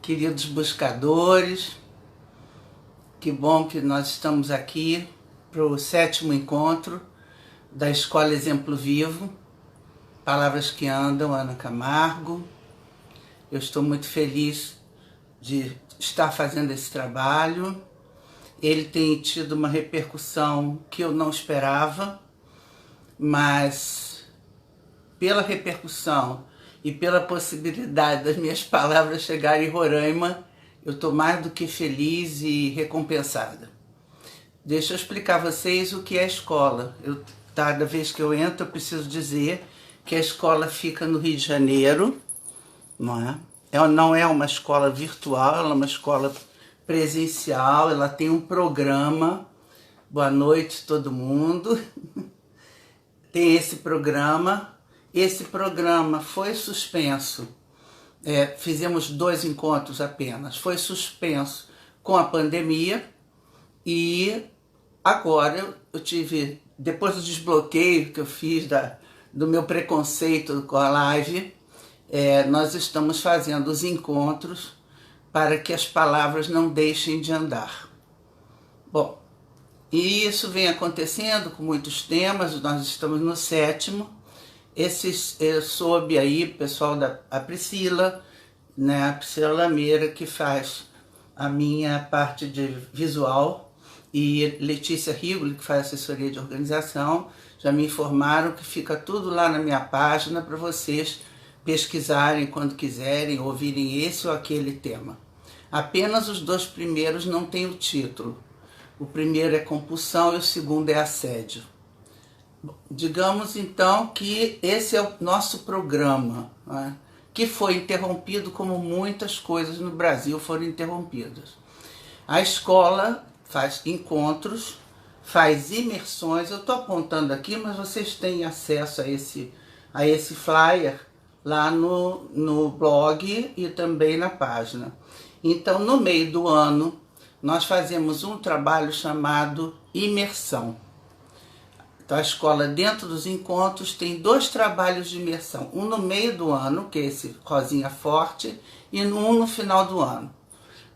queridos buscadores, que bom que nós estamos aqui para o 7º encontro da Escola Exemplo Vivo, Palavras que Andam, Ana Camargo. Eu estou muito feliz de estar fazendo esse trabalho. Ele tem tido uma repercussão que eu não esperava, mas pela repercussão e pela possibilidade das minhas palavras chegarem em Roraima, eu estou mais do que feliz e recompensada. Deixa eu explicar a vocês o que é a escola. Cada vez que eu entro, eu preciso dizer que a escola fica no Rio de Janeiro, não é? Ela não é uma escola virtual, ela é uma escola presencial, ela tem um programa. Boa noite, todo mundo. Tem esse programa. Esse programa foi suspenso. Fizemos 2 encontros apenas. Foi suspenso com a pandemia e agora eu tive, depois do desbloqueio que eu fiz do meu preconceito com a live, nós estamos fazendo os encontros para que as palavras não deixem de andar. Bom, e isso vem acontecendo com muitos temas. Nós estamos no 7º. Soube aí o pessoal da Priscila, né, a Priscila Lameira, que faz a minha parte de visual, e Letícia Rigoli, que faz assessoria de organização, já me informaram que fica tudo lá na minha página para vocês pesquisarem quando quiserem, ouvirem esse ou aquele tema. Apenas os 2 primeiros não têm o título. O primeiro é compulsão e o segundo é assédio. Digamos então que esse é o nosso programa, né, que foi interrompido como muitas coisas no Brasil foram interrompidas. A escola faz encontros, faz imersões. Eu estou apontando aqui, mas vocês têm acesso a esse flyer lá no blog e também na página. Então, no meio do ano, nós fazemos um trabalho chamado imersão. Então, a escola, dentro dos encontros, tem 2 trabalhos de imersão. Um no meio do ano, que é esse rosinha forte, e um no final do ano.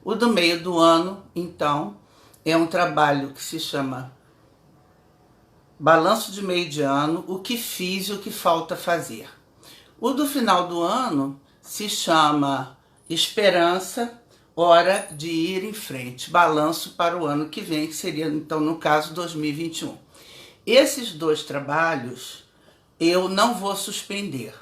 O do meio do ano, então, é um trabalho que se chama Balanço de Meio de Ano, o que fiz e o que falta fazer. O do final do ano se chama Esperança, hora de ir em frente. Balanço para o ano que vem, que seria, então, no caso, 2021. Esses 2 trabalhos eu não vou suspender.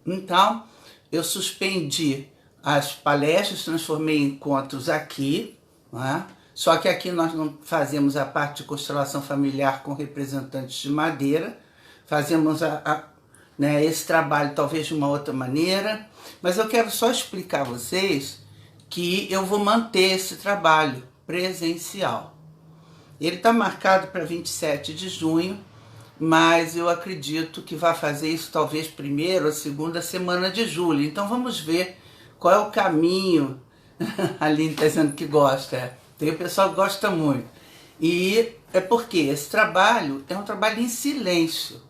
Então, eu suspendi as palestras, transformei em encontros aqui, né? Só que aqui nós não fazemos a parte de constelação familiar com representantes de madeira, fazemos esse trabalho talvez de uma outra maneira, mas eu quero só explicar a vocês que eu vou manter esse trabalho presencial. Ele está marcado para 27 de junho, mas eu acredito que vai fazer isso talvez 1ª ou 2ª semana de julho. Então vamos ver qual é o caminho. A Aline está dizendo que gosta. Tem o pessoal que gosta muito. E é porque esse trabalho é um trabalho em silêncio.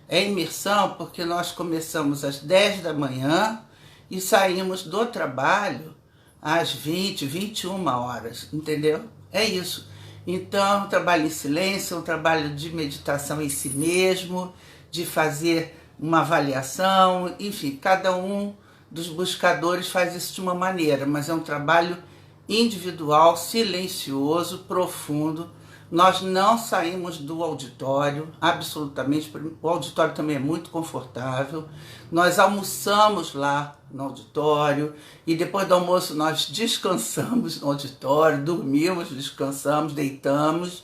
É imersão porque nós começamos às 10 da manhã e saímos do trabalho às 20, 21 horas, entendeu? É isso. Então, é um trabalho em silêncio, é um trabalho de meditação em si mesmo, de fazer uma avaliação, enfim, cada um dos buscadores faz isso de uma maneira, mas é um trabalho individual, silencioso, profundo. Nós não saímos do auditório, absolutamente. O auditório também é muito confortável. Nós almoçamos lá no auditório e depois do almoço nós descansamos no auditório, dormimos, descansamos, deitamos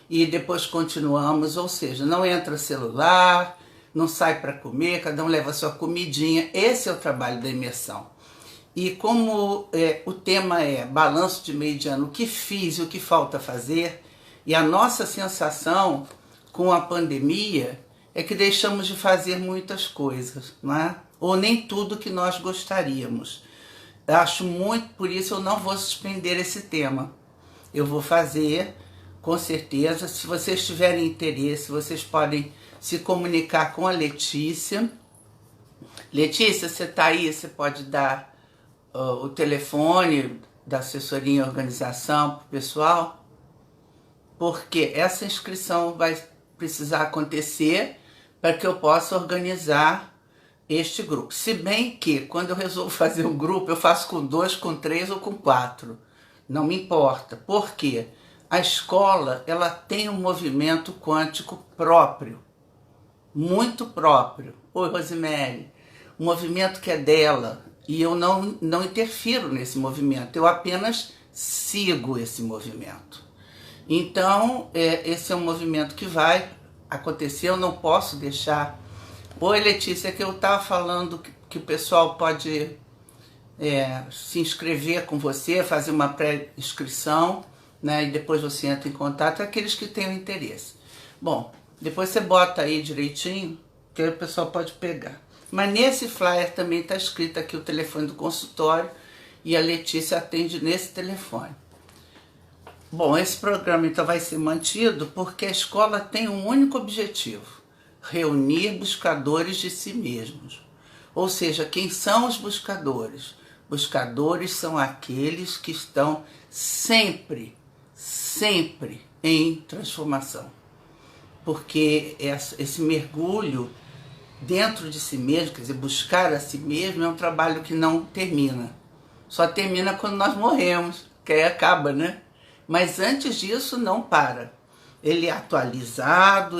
e depois continuamos. Ou seja, não entra celular, não sai para comer, cada um leva a sua comidinha. Esse é o trabalho da imersão. E como o tema é balanço de meio de ano, o que fiz e o que falta fazer, e a nossa sensação com a pandemia é que deixamos de fazer muitas coisas, não é? Ou nem tudo que nós gostaríamos. Eu acho muito, por isso eu não vou suspender esse tema. Eu vou fazer, com certeza. Se vocês tiverem interesse, vocês podem se comunicar com a Letícia. Letícia, você está aí? Você pode dar o telefone da assessoria em organização para o pessoal, porque essa inscrição vai precisar acontecer para que eu possa organizar este grupo. Se bem que, quando eu resolvo fazer um grupo, eu faço com 2, com 3 ou com 4. Não me importa. Por quê? A escola, ela tem um movimento quântico próprio, muito próprio. Oi, Rosemary. Um movimento que é dela, e eu não interfiro nesse movimento, eu apenas sigo esse movimento. Então, esse é um movimento que vai acontecer, eu não posso deixar. Oi, Letícia, que eu estava falando que o pessoal pode se inscrever com você, fazer uma pré-inscrição, né, e depois você entra em contato, aqueles que tenham interesse. Bom, depois você bota aí direitinho, que aí o pessoal pode pegar. Mas nesse flyer também está escrito aqui o telefone do consultório e a Letícia atende nesse telefone. Bom, esse programa então vai ser mantido porque a escola tem um único objetivo: reunir buscadores de si mesmos. Ou seja, quem são os buscadores? Buscadores são aqueles que estão sempre em transformação. Porque esse mergulho dentro de si mesmo, quer dizer, buscar a si mesmo, é um trabalho que não termina. Só termina quando nós morremos, que aí acaba, né? Mas antes disso não para. Ele é atualizado,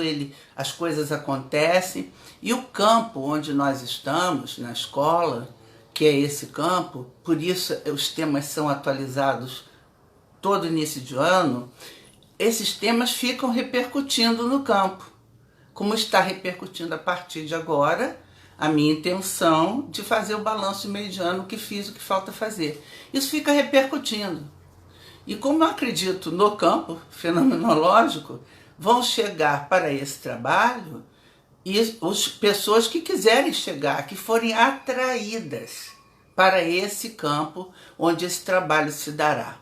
as coisas acontecem. E o campo onde nós estamos, na escola, que é esse campo, por isso os temas são atualizados todo início de ano, esses temas ficam repercutindo no campo. Como está repercutindo a partir de agora, a minha intenção de fazer o balanço de meio de ano, o que fiz, o que falta fazer. Isso fica repercutindo. E como eu acredito no campo fenomenológico, vão chegar para esse trabalho e as pessoas que quiserem chegar, que forem atraídas para esse campo onde esse trabalho se dará.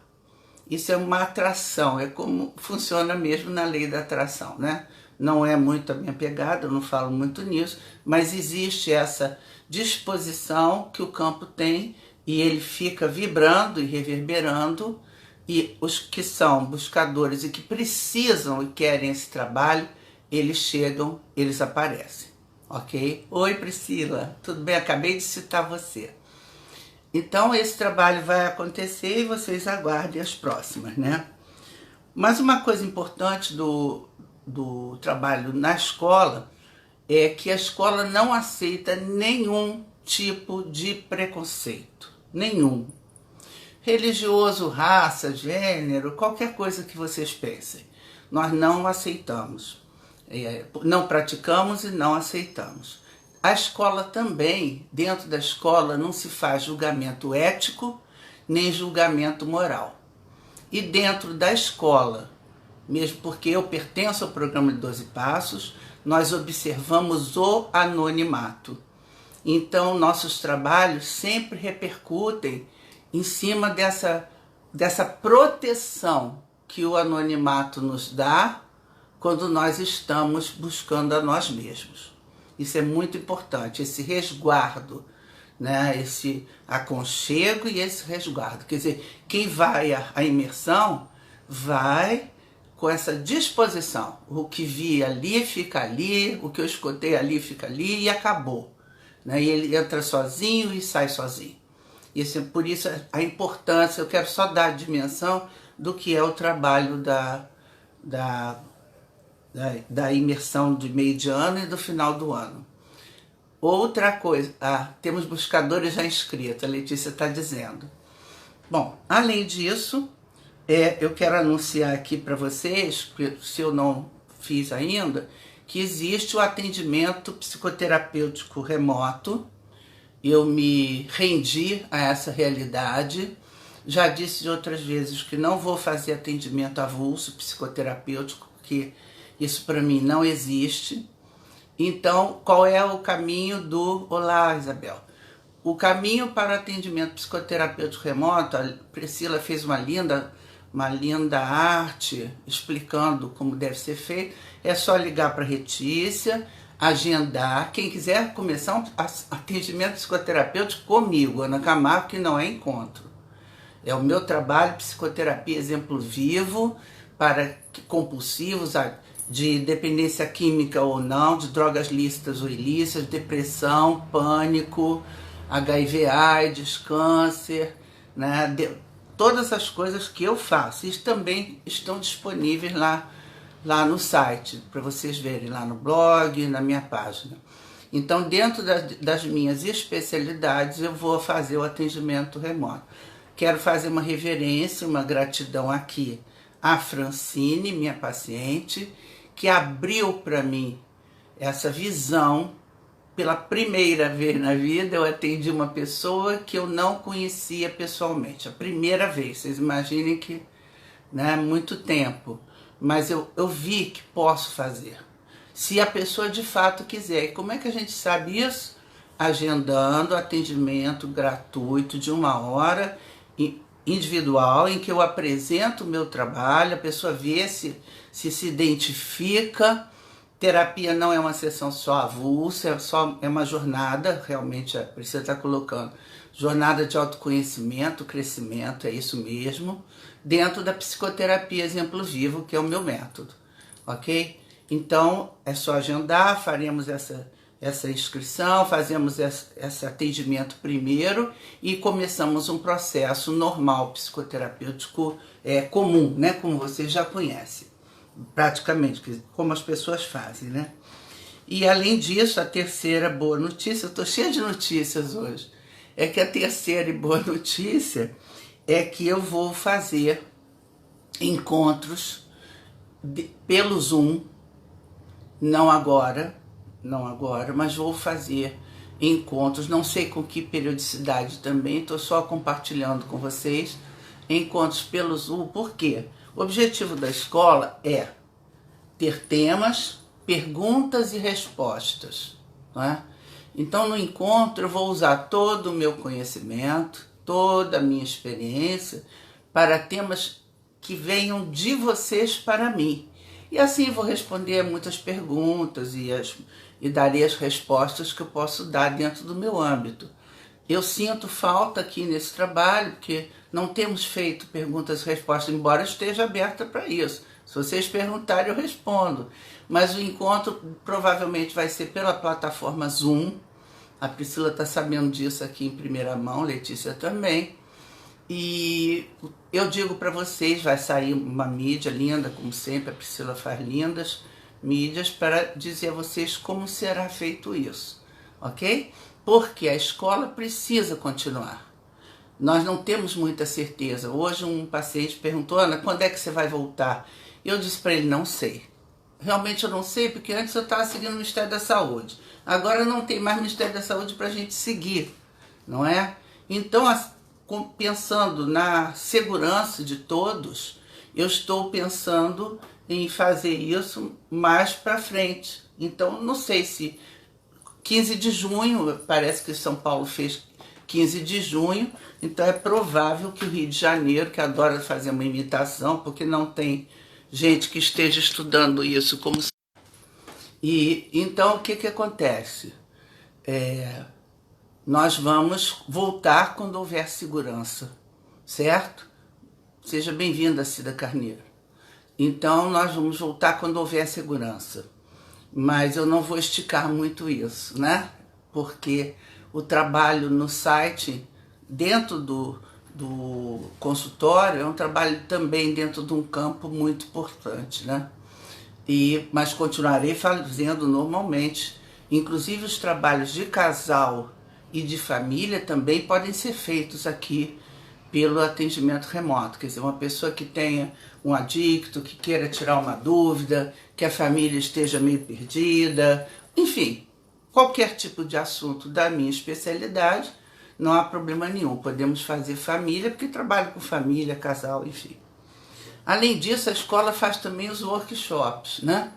Isso é uma atração, é como funciona mesmo na lei da atração, né? Não é muito a minha pegada, eu não falo muito nisso, mas existe essa disposição que o campo tem e ele fica vibrando e reverberando, e os que são buscadores e que precisam e querem esse trabalho, eles chegam, eles aparecem, ok? Oi, Priscila, tudo bem? Acabei de citar você. Então, esse trabalho vai acontecer e vocês aguardem as próximas, né? Mas uma coisa importante do trabalho na escola é que a escola não aceita nenhum tipo de preconceito, nenhum. Religioso, raça, gênero, qualquer coisa que vocês pensem. Nós não aceitamos, não praticamos e não aceitamos. A escola também, dentro da escola, não se faz julgamento ético, nem julgamento moral. E dentro da escola, mesmo porque eu pertenço ao programa de 12 Passos, nós observamos o anonimato. Então, nossos trabalhos sempre repercutem em cima dessa proteção que o anonimato nos dá quando nós estamos buscando a nós mesmos. Isso é muito importante, esse resguardo, né? Esse aconchego e esse resguardo. Quer dizer, quem vai à imersão vai com essa disposição. O que vi ali fica ali, o que eu escutei ali fica ali e acabou, né? E ele entra sozinho e sai sozinho. Isso, por isso a importância, eu quero só dar a dimensão do que é o trabalho da imersão de meio de ano e do final do ano. Outra coisa, temos buscadores já inscritos, a Letícia está dizendo. Bom, além disso, eu quero anunciar aqui para vocês, se eu não fiz ainda, que existe o atendimento psicoterapêutico remoto. Eu me rendi a essa realidade. Já disse de outras vezes que não vou fazer atendimento avulso psicoterapêutico, porque isso para mim não existe. Então, qual é o caminho do... Olá, Isabel. O caminho para o atendimento psicoterapêutico remoto, a Priscila fez uma linda arte explicando como deve ser feito. É só ligar para a Letícia, agendar. Quem quiser começar um atendimento psicoterapêutico comigo, Ana Camargo, que não é encontro. É o meu trabalho, psicoterapia exemplo vivo, para compulsivos, de dependência química ou não, de drogas lícitas ou ilícitas, depressão, pânico, HIV/AIDS, câncer, né? Todas as coisas que eu faço. Isso também estão disponíveis lá no site, para vocês verem lá no blog, na minha página. Então, dentro das minhas especialidades, eu vou fazer o atendimento remoto. Quero fazer uma reverência, uma gratidão aqui à Francine, minha paciente, que abriu para mim essa visão. Pela primeira vez na vida, eu atendi uma pessoa que eu não conhecia pessoalmente. A primeira vez, vocês imaginem que, né, muito tempo. Mas eu vi que posso fazer. Se a pessoa de fato quiser. E como é que a gente sabe isso? Agendando atendimento gratuito de 1 hora, individual, em que eu apresento o meu trabalho, a pessoa vê se identifica. Terapia não é uma sessão só avulsa, é uma jornada, realmente a Priscila está colocando, jornada de autoconhecimento, crescimento, é isso mesmo, dentro da psicoterapia exemplo vivo, que é o meu método, ok? Então, é só agendar, faremos essa inscrição, fazemos esse atendimento primeiro e começamos um processo normal psicoterapêutico comum, né? Como vocês já conhecem, praticamente, como as pessoas fazem, né? E além disso, a terceira boa notícia, eu estou cheia de notícias hoje, é que a terceira e boa notícia é que eu vou fazer encontros pelo Zoom, não agora, mas vou fazer encontros, não sei com que periodicidade também, estou só compartilhando com vocês, encontros pelo Zoom. Por quê? O objetivo da escola é ter temas, perguntas e respostas, não é? Então, no encontro, eu vou usar todo o meu conhecimento, toda a minha experiência, para temas que venham de vocês para mim. E assim vou responder muitas perguntas e darei as respostas que eu posso dar dentro do meu âmbito. Eu sinto falta aqui nesse trabalho, porque não temos feito perguntas e respostas, embora eu esteja aberta para isso. Se vocês perguntarem, eu respondo. Mas o encontro provavelmente vai ser pela plataforma Zoom. A Priscila está sabendo disso aqui em primeira mão, Letícia também. E eu digo para vocês, vai sair uma mídia linda, como sempre, a Priscila faz lindas mídias, para dizer a vocês como será feito isso, ok? Porque a escola precisa continuar. Nós não temos muita certeza. Hoje um paciente perguntou, Ana, quando é que você vai voltar? Eu disse para ele, não sei. Realmente eu não sei, porque antes eu estava seguindo o Ministério da Saúde. Agora não tem mais Ministério da Saúde para a gente seguir, não é? Então, pensando na segurança de todos, eu estou pensando em fazer isso mais para frente. Então, não sei se 15 de junho, parece que São Paulo fez 15 de junho, então é provável que o Rio de Janeiro, que adora fazer uma imitação, porque não tem gente que esteja estudando isso como... E então o que acontece? Nós vamos voltar quando houver segurança, certo? Seja bem-vinda, Cida Carneiro. Então nós vamos voltar quando houver segurança. Mas eu não vou esticar muito isso, né? Porque o trabalho no site, dentro do consultório, é um trabalho também dentro de um campo muito importante, né? Mas continuarei fazendo normalmente. Inclusive os trabalhos de casal e de família também podem ser feitos aqui pelo atendimento remoto. Quer dizer, uma pessoa que tenha um adicto, que queira tirar uma dúvida, que a família esteja meio perdida, enfim, qualquer tipo de assunto da minha especialidade, não há problema nenhum. Podemos fazer família, porque trabalho com família, casal, enfim. Além disso, a escola faz também os workshops, né?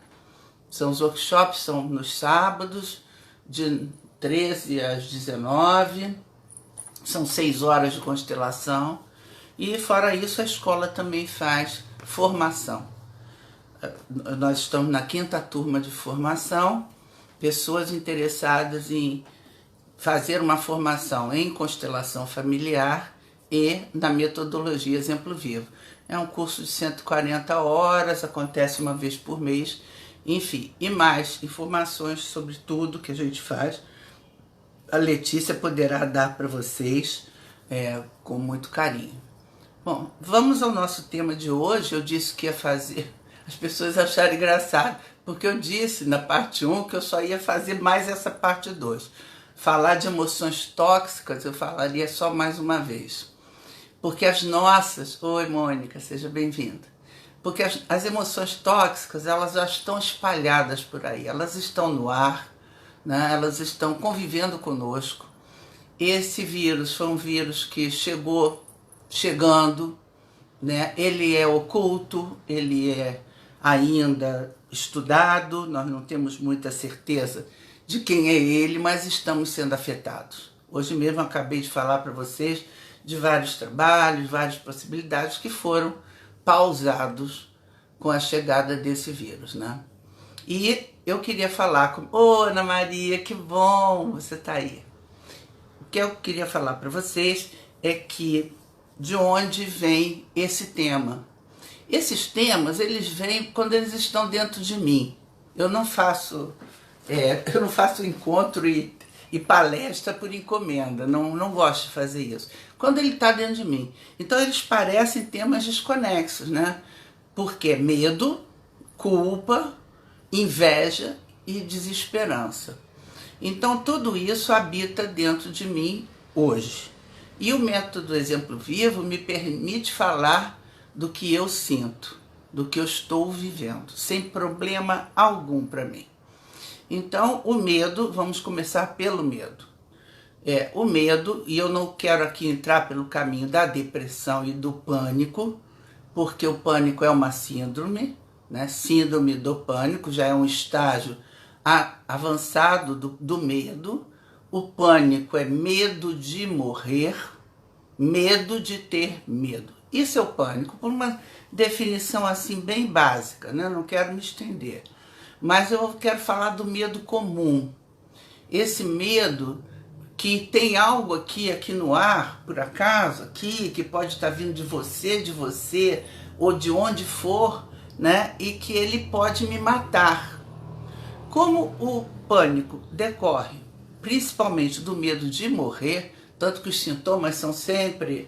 Os workshops são nos sábados, de 13 às 19, são 6 horas de constelação. E fora isso, a escola também faz formação. Nós estamos na 5ª turma de formação pessoas interessadas em fazer uma formação em constelação familiar e na metodologia Exemplo Vivo. É um curso de 140 horas, acontece uma vez por mês, enfim, e mais informações sobre tudo que a gente faz, a Letícia poderá dar para vocês com muito carinho. Bom, vamos ao nosso tema de hoje. Eu disse que ia fazer as pessoas acharem engraçado, porque eu disse na parte 1 que eu só ia fazer mais essa parte 2. Falar de emoções tóxicas eu falaria só mais uma vez. Porque as nossas... Oi, Mônica, seja bem-vinda. Porque as emoções tóxicas, elas já estão espalhadas por aí, elas estão no ar, né? Elas estão convivendo conosco. Esse vírus foi um vírus que chegando, né? Ele é oculto, ele é ainda estudado, nós não temos muita certeza de quem é ele, mas estamos sendo afetados. Hoje mesmo eu acabei de falar para vocês de vários trabalhos, várias possibilidades que foram pausados com a chegada desse vírus, né? E eu queria falar com... Ô, Ana Maria, que bom você tá aí. O que eu queria falar para vocês é que de onde vem esse tema. Esses temas, eles vêm quando eles estão dentro de mim. Eu não faço encontro e palestra por encomenda, não gosto de fazer isso. Quando ele está dentro de mim. Então eles parecem temas desconexos, né? Porque medo, culpa, inveja e desesperança. Então tudo isso habita dentro de mim hoje. E o método Exemplo Vivo me permite falar do que eu sinto, do que eu estou vivendo, sem problema algum para mim. Então, o medo, vamos começar pelo medo. O medo, e eu não quero aqui entrar pelo caminho da depressão e do pânico, porque o pânico é uma síndrome, né? Síndrome do pânico já é um estágio avançado do medo. O pânico é medo de morrer, medo de ter medo. Isso é o pânico, por uma definição assim bem básica, né? Não quero me estender. Mas eu quero falar do medo comum. Esse medo que tem algo aqui no ar, por acaso, aqui, que pode estar vindo de você, ou de onde for, né? E que ele pode me matar. Como o pânico decorre principalmente do medo de morrer, tanto que os sintomas são sempre,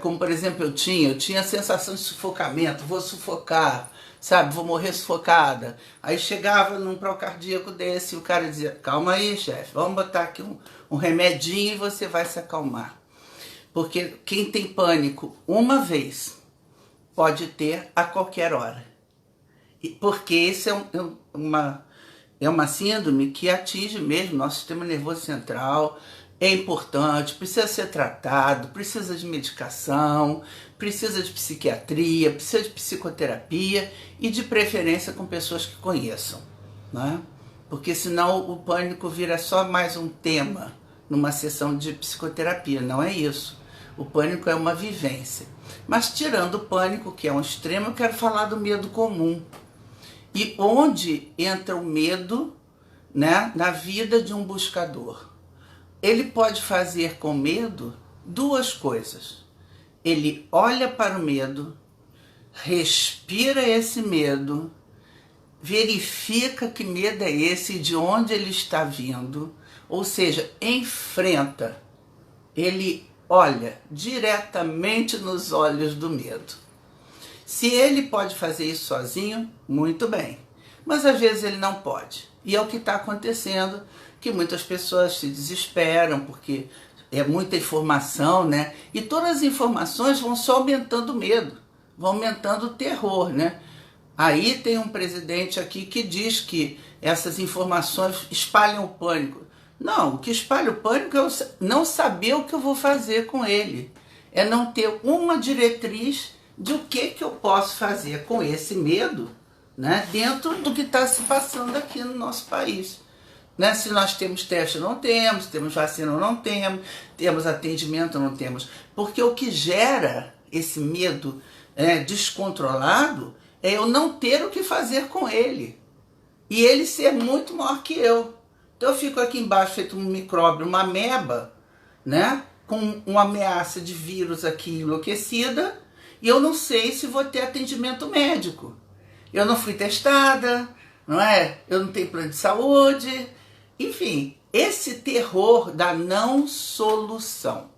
como por exemplo eu tinha a sensação de sufocamento, vou sufocar, sabe, vou morrer sufocada. Aí chegava num procardíaco desse e o cara dizia, calma aí, chefe, vamos botar aqui um remedinho e você vai se acalmar. Porque quem tem pânico uma vez pode ter a qualquer hora. Porque esse é uma síndrome que atinge mesmo nosso sistema nervoso central, é importante, precisa ser tratado, precisa de medicação, precisa de psiquiatria, precisa de psicoterapia e de preferência com pessoas que conheçam, né? Porque senão o pânico vira só mais um tema numa sessão de psicoterapia, não é isso. O pânico é uma vivência. Mas tirando o pânico, que é um extremo, eu quero falar do medo comum. E onde entra o medo, né, na vida de um buscador? Ele pode fazer com medo duas coisas. Ele olha para o medo, respira esse medo, verifica que medo é esse e de onde ele está vindo, ou seja, enfrenta. Ele olha diretamente nos olhos do medo. Se ele pode fazer isso sozinho, muito bem. Mas às vezes ele não pode. E é o que está acontecendo, que muitas pessoas se desesperam, porque é muita informação, né? E todas as informações vão só aumentando o medo, vão aumentando o terror, né? Aí tem um presidente aqui que diz que essas informações espalham o pânico. Não, o que espalha o pânico é eu não saber o que eu vou fazer com ele. É não ter uma diretriz de o que eu posso fazer com esse medo, né, dentro do que está se passando aqui no nosso país. Né? Se nós temos teste, não temos, temos vacina, não temos, temos atendimento, não temos. Porque o que gera esse medo descontrolado é eu não ter o que fazer com ele. E ele ser muito maior que eu. Então eu fico aqui embaixo feito um micróbio, uma ameba, né? Com uma ameaça de vírus aqui enlouquecida, e eu não sei se vou ter atendimento médico. Eu não fui testada, não é? Eu não tenho plano de saúde. Enfim, esse terror da não solução.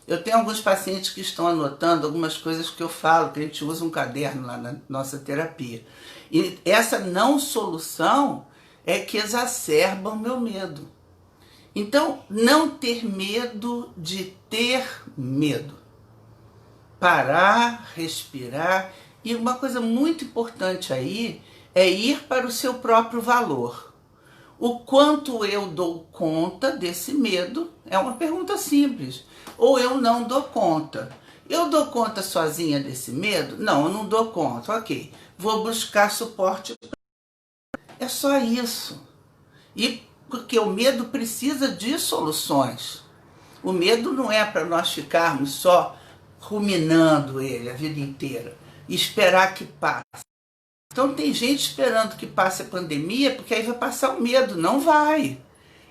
Eu tenho alguns pacientes que estão anotando algumas coisas que eu falo, que a gente usa um caderno lá na nossa terapia. E essa não solução é que exacerba o meu medo. Então, não ter medo de ter medo. Parar, respirar. E uma coisa muito importante aí é ir para o seu próprio valor. O quanto eu dou conta desse medo é uma pergunta simples. Ou eu não dou conta. Eu dou conta sozinha desse medo? Não, eu não dou conta. Ok, vou buscar suporte. É só isso. E porque o medo precisa de soluções. O medo não é para nós ficarmos só ruminando ele a vida inteira e esperar que passe. Então tem gente esperando que passe a pandemia porque aí vai passar o medo. Não vai.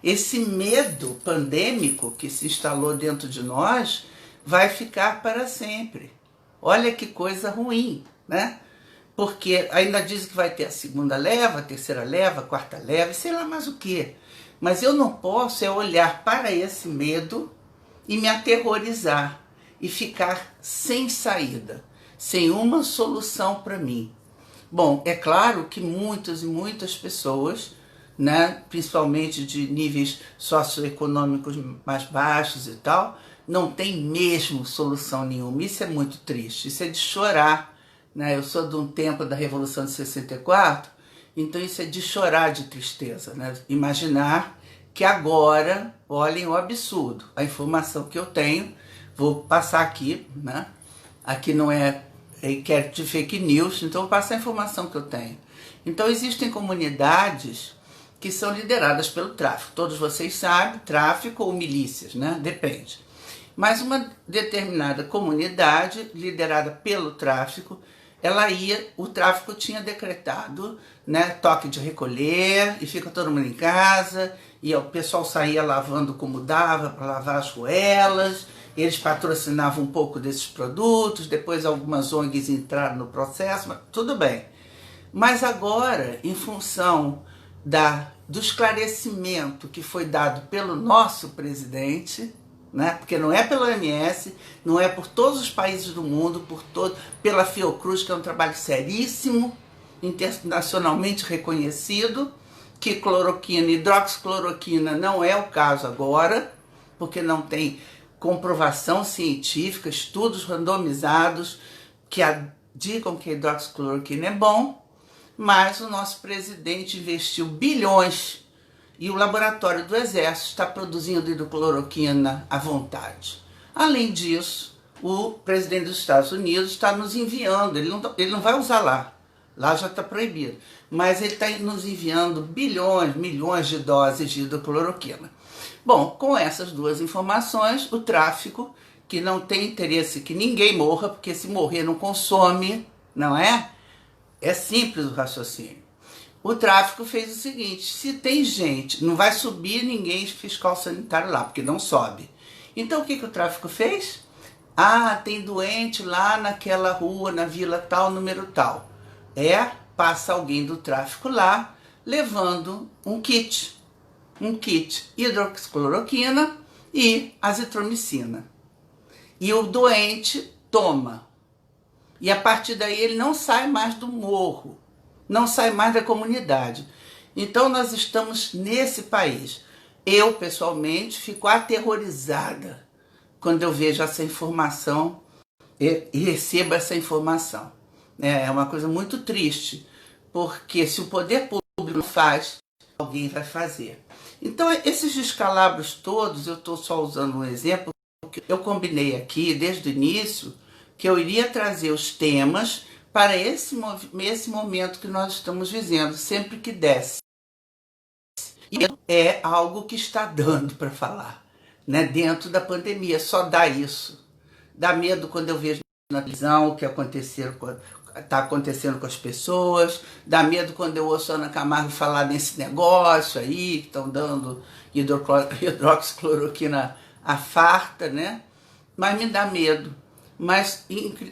Esse medo pandêmico que se instalou dentro de nós vai ficar para sempre. Olha que coisa ruim, né? Porque ainda dizem que vai ter a segunda leva, a terceira leva, a quarta leva, sei lá mais o quê. Mas eu não posso olhar para esse medo e me aterrorizar e ficar sem saída, sem uma solução para mim. Bom, é claro que muitas e muitas pessoas, né, principalmente de níveis socioeconômicos mais baixos e tal, não tem mesmo solução nenhuma. Isso é muito triste, isso é de chorar. Né? Eu sou de um tempo da Revolução de 64, então isso é de chorar de tristeza. Né? Imaginar que agora, olhem o absurdo, a informação que eu tenho, vou passar aqui, né? Aqui não é inquérito de fake news, então vou passar a informação que eu tenho. Então existem comunidades que são lideradas pelo tráfico. Todos vocês sabem, tráfico ou milícias, né? Depende. Mas uma determinada comunidade liderada pelo tráfico, o tráfico tinha decretado, né, toque de recolher, e fica todo mundo em casa, e o pessoal saía lavando como dava para lavar as ruelas, eles patrocinavam um pouco desses produtos, depois algumas ONGs entraram no processo, mas tudo bem. Mas agora, em função do esclarecimento que foi dado pelo nosso presidente, né? Porque não é pela OMS, não é por todos os países do mundo, pela Fiocruz, que é um trabalho seríssimo, internacionalmente reconhecido, que cloroquina, hidroxicloroquina não é o caso agora, porque não tem comprovação científica, estudos randomizados que digam que a hidroxicloroquina é bom, mas o nosso presidente investiu bilhões e o laboratório do Exército está produzindo hidrocloroquina à vontade. Além disso, o presidente dos Estados Unidos está nos enviando, ele não vai usar lá já está proibido, mas ele está nos enviando bilhões, milhões de doses de hidrocloroquina. Bom, com essas duas informações, o tráfico, que não tem interesse que ninguém morra, porque se morrer não consome, não é? É simples o raciocínio. O tráfico fez o seguinte, se tem gente, não vai subir ninguém fiscal sanitário lá, porque não sobe. Então o que o tráfico fez? Ah, tem doente lá naquela rua, na vila tal, número tal. Passa alguém do tráfico lá, levando um kit hidroxicloroquina e azitromicina. E o doente toma. E a partir daí ele não sai mais do morro, não sai mais da comunidade. Então nós estamos nesse país. Eu, pessoalmente, fico aterrorizada quando eu vejo essa informação e recebo essa informação. É uma coisa muito triste, porque se o poder público não faz, alguém vai fazer. Então esses descalabros todos, eu estou só usando um exemplo, porque eu combinei aqui desde o início que eu iria trazer os temas para esse momento que nós estamos vivendo, sempre que desse. E é algo que está dando para falar, né? Dentro da pandemia, só dá isso. Dá medo quando eu vejo na televisão o que aconteceu está acontecendo com as pessoas, dá medo quando eu ouço a Ana Camargo falar nesse negócio aí, que estão dando hidroxicloroquina à farta, né? Mas me dá medo. Mas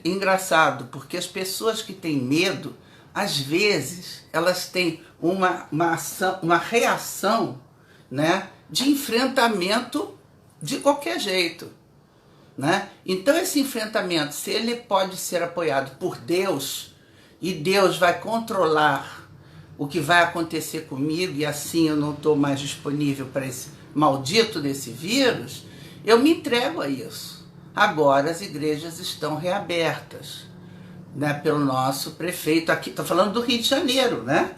engraçado, porque as pessoas que têm medo, às vezes, elas têm uma reação, né, de enfrentamento de qualquer jeito, né? Então esse enfrentamento, se ele pode ser apoiado por Deus, e Deus vai controlar o que vai acontecer comigo, e assim eu não estou mais disponível para esse maldito desse vírus, eu me entrego a isso. Agora as igrejas estão reabertas, né, pelo nosso prefeito aqui, estou falando do Rio de Janeiro, né?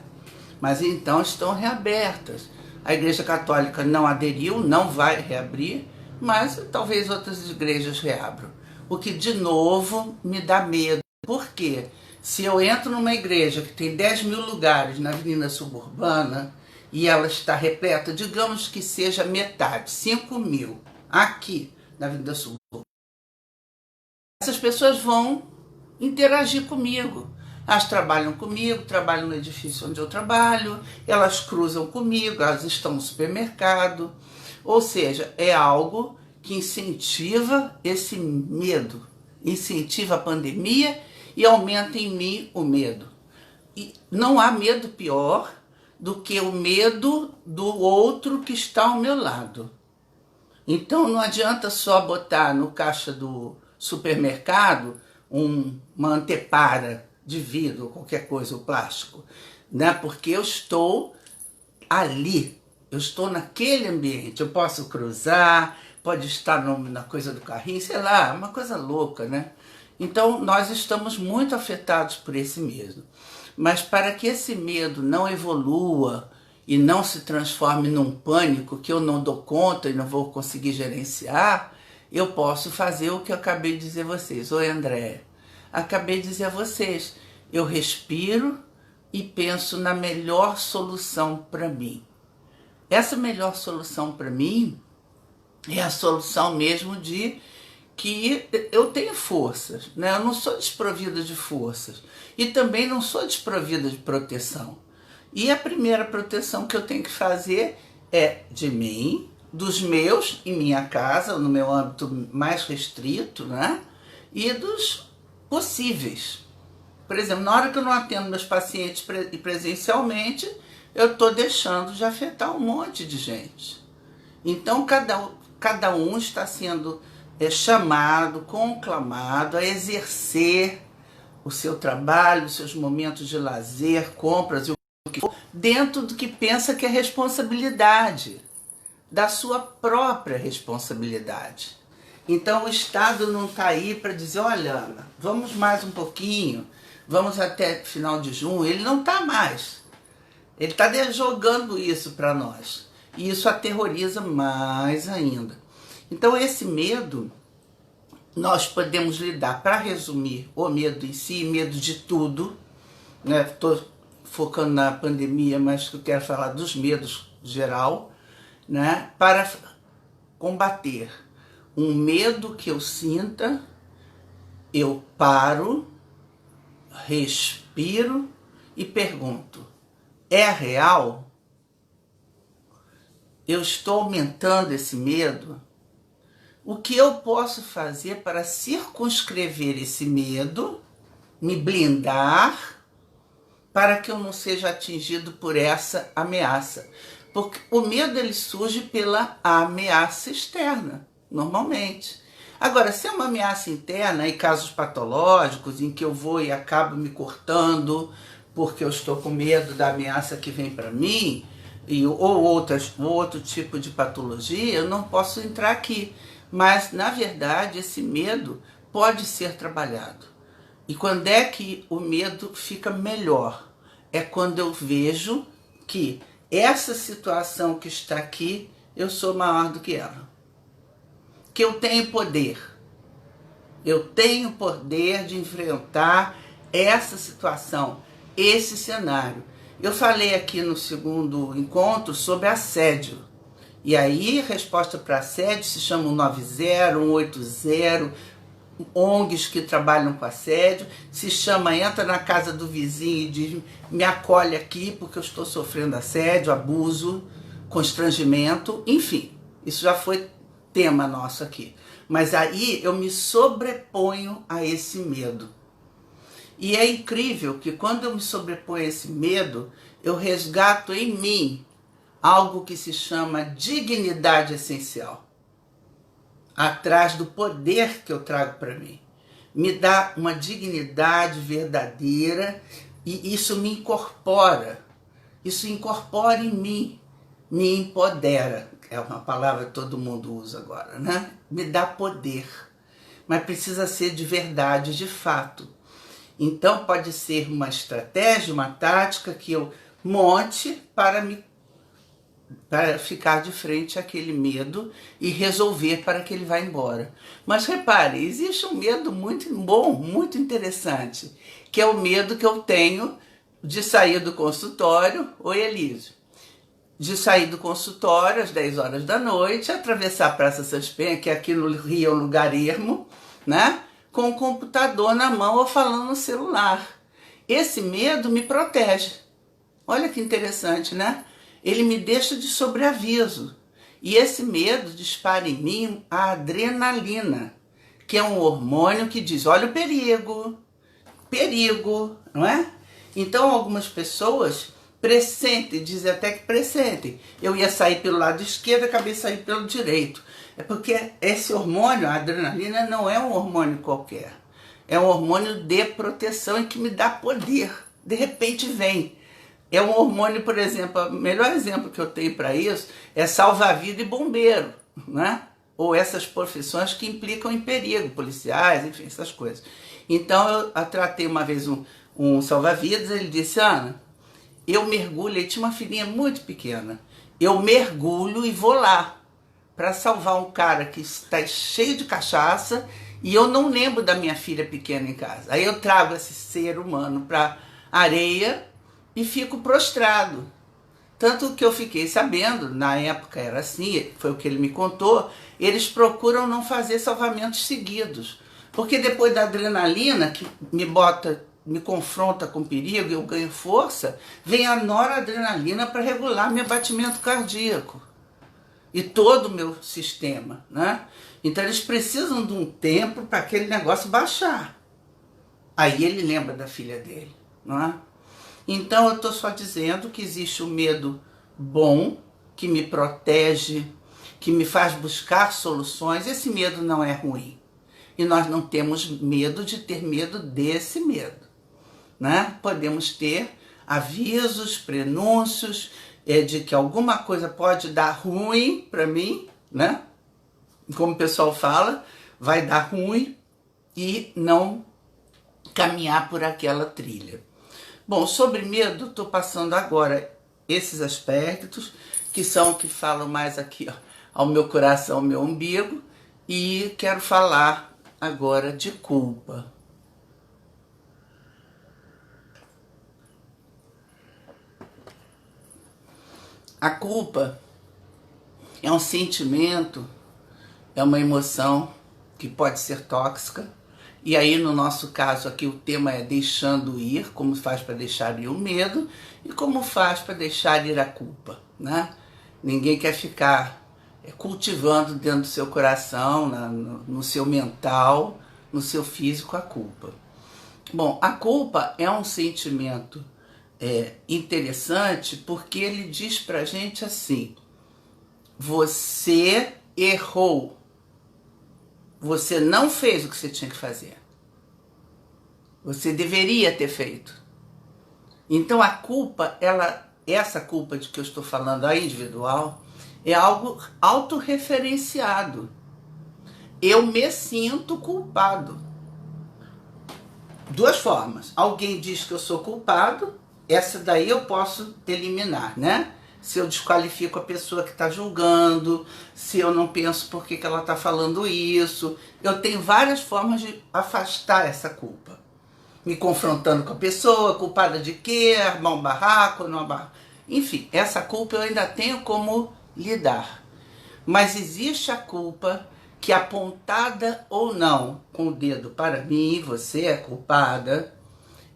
Mas então estão reabertas. A Igreja Católica não aderiu, não vai reabrir, mas talvez outras igrejas reabram. O que, de novo, me dá medo. Por quê? Se eu entro numa igreja que tem 10 mil lugares na avenida suburbana e ela está repleta, digamos que seja metade, 5 mil, aqui na avenida suburbana, essas pessoas vão interagir comigo. Elas trabalham comigo, trabalham no edifício onde eu trabalho, elas cruzam comigo, elas estão no supermercado. Ou seja, é algo que incentiva esse medo, incentiva a pandemia e aumenta em mim o medo. E não há medo pior do que o medo do outro que está ao meu lado. Então não adianta só botar no caixa do supermercado uma antepara de vidro ou qualquer coisa, o plástico, né? Porque eu estou ali, eu estou naquele ambiente, eu posso cruzar, pode estar na coisa do carrinho, sei lá, uma coisa louca, né? Então nós estamos muito afetados por esse medo. Mas para que esse medo não evolua e não se transforme num pânico que eu não dou conta e não vou conseguir gerenciar, eu posso fazer o que eu acabei de dizer a vocês. Oi, André. Acabei de dizer a vocês, eu respiro e penso na melhor solução para mim. Essa melhor solução para mim é a solução mesmo de que eu tenho forças, né? Eu não sou desprovida de forças e também não sou desprovida de proteção. E a primeira proteção que eu tenho que fazer é de mim, dos meus, em minha casa, no meu âmbito mais restrito, né? E dos possíveis. Por exemplo, na hora que eu não atendo meus pacientes presencialmente, eu estou deixando de afetar um monte de gente. Então, cada um está sendo chamado, conclamado a exercer o seu trabalho, os seus momentos de lazer, compras e o que for, dentro do que pensa que é responsabilidade, da sua própria responsabilidade. Então o Estado não está aí para dizer, olha, Ana, vamos mais um pouquinho, vamos até final de junho. Ele não está mais. Ele está jogando isso para nós. E isso aterroriza mais ainda. Então esse medo, nós podemos lidar, para resumir, o medo em si, medo de tudo, né? Estou focando na pandemia, mas eu quero falar dos medos geral, né? Para combater um medo que eu sinta, eu paro, respiro e pergunto, é real? Eu estou aumentando esse medo? O que eu posso fazer para circunscrever esse medo, me blindar, para que eu não seja atingido por essa ameaça? Porque o medo ele surge pela ameaça externa, normalmente. Agora, se é uma ameaça interna e casos patológicos em que eu vou e acabo me cortando porque eu estou com medo da ameaça que vem para mim, ou outro tipo de patologia, eu não posso entrar aqui. Mas, na verdade, esse medo pode ser trabalhado. E quando é que o medo fica melhor? É quando eu vejo que essa situação que está aqui, eu sou maior do que ela. Que eu tenho poder. Eu tenho poder de enfrentar essa situação, esse cenário. Eu falei aqui no segundo encontro sobre assédio. E aí, resposta para assédio se chama 190, 180, ONGs que trabalham com assédio, se chama, entra na casa do vizinho e diz, me acolhe aqui porque eu estou sofrendo assédio, abuso, constrangimento, enfim, isso já foi tema nosso aqui. Mas aí eu me sobreponho a esse medo. E é incrível que quando eu me sobreponho a esse medo, eu resgato em mim algo que se chama dignidade essencial. Atrás do poder que eu trago para mim. Me dá uma dignidade verdadeira e isso me incorpora. Isso incorpora em mim, me empodera. É uma palavra que todo mundo usa agora, né? Me dá poder. Mas precisa ser de verdade, de fato. Então pode ser uma estratégia, uma tática que eu monte para ficar de frente àquele medo e resolver para que ele vá embora. Mas repare, existe um medo muito bom, muito interessante, que é o medo que eu tenho de sair do consultório, oi Elísio, de sair do consultório às 10 horas da noite, atravessar a Praça Santos Penha, que aqui no Rio é um lugar ermo, né? Com o computador na mão ou falando no celular. Esse medo me protege. Olha que interessante, né? Ele me deixa de sobreaviso. E esse medo dispara em mim a adrenalina, que é um hormônio que diz, olha o perigo, perigo, não é? Então algumas pessoas pressentem, dizem até que pressentem. Eu ia sair pelo lado esquerdo, acabei de sair pelo direito. É porque esse hormônio, a adrenalina, não é um hormônio qualquer. É um hormônio de proteção e que me dá poder. De repente vem. É um hormônio, por exemplo, o melhor exemplo que eu tenho para isso é salva-vida e bombeiro, né? Ou essas profissões que implicam em perigo, policiais, enfim, essas coisas. Então eu tratei uma vez um salva-vidas, ele disse, Ana, eu mergulho, ele tinha uma filhinha muito pequena, eu mergulho e vou lá para salvar um cara que está cheio de cachaça e eu não lembro da minha filha pequena em casa. Aí eu trago esse ser humano para areia e fico prostrado. Tanto que eu fiquei sabendo, na época era assim, foi o que ele me contou, eles procuram não fazer salvamentos seguidos. Porque depois da adrenalina, que me confronta com perigo e eu ganho força, vem a noradrenalina para regular meu batimento cardíaco e todo o meu sistema, né? Então eles precisam de um tempo para aquele negócio baixar. Aí ele lembra da filha dele, não é? Então eu estou só dizendo que existe um medo bom, que me protege, que me faz buscar soluções. Esse medo não é ruim. E nós não temos medo de ter medo desse medo, né? Podemos ter avisos, prenúncios, de que alguma coisa pode dar ruim para mim, né? Como o pessoal fala, vai dar ruim e não caminhar por aquela trilha. Bom, sobre medo, estou passando agora esses aspectos, que são que falam mais aqui, ó, ao meu coração, ao meu umbigo, e quero falar agora de culpa. A culpa é um sentimento, é uma emoção que pode ser tóxica. E aí, no nosso caso aqui, o tema é deixando ir, como faz para deixar ir o medo e como faz para deixar ir a culpa, né? Ninguém quer ficar cultivando dentro do seu coração, no seu mental, no seu físico, a culpa. Bom, a culpa é um sentimento interessante porque ele diz pra gente assim, você errou. Você não fez o que você tinha que fazer. Você deveria ter feito. Então a culpa, essa culpa de que eu estou falando, a individual, é algo autorreferenciado. Eu me sinto culpado. Duas formas. Alguém diz que eu sou culpado, essa daí eu posso eliminar, né? Se eu desqualifico a pessoa que está julgando, se eu não penso por que ela está falando isso. Eu tenho várias formas de afastar essa culpa. Me confrontando com a pessoa, culpada de quê? Armar um barraco, não armar... Enfim, essa culpa eu ainda tenho como lidar. Mas existe a culpa que apontada ou não com o dedo para mim, você é culpada,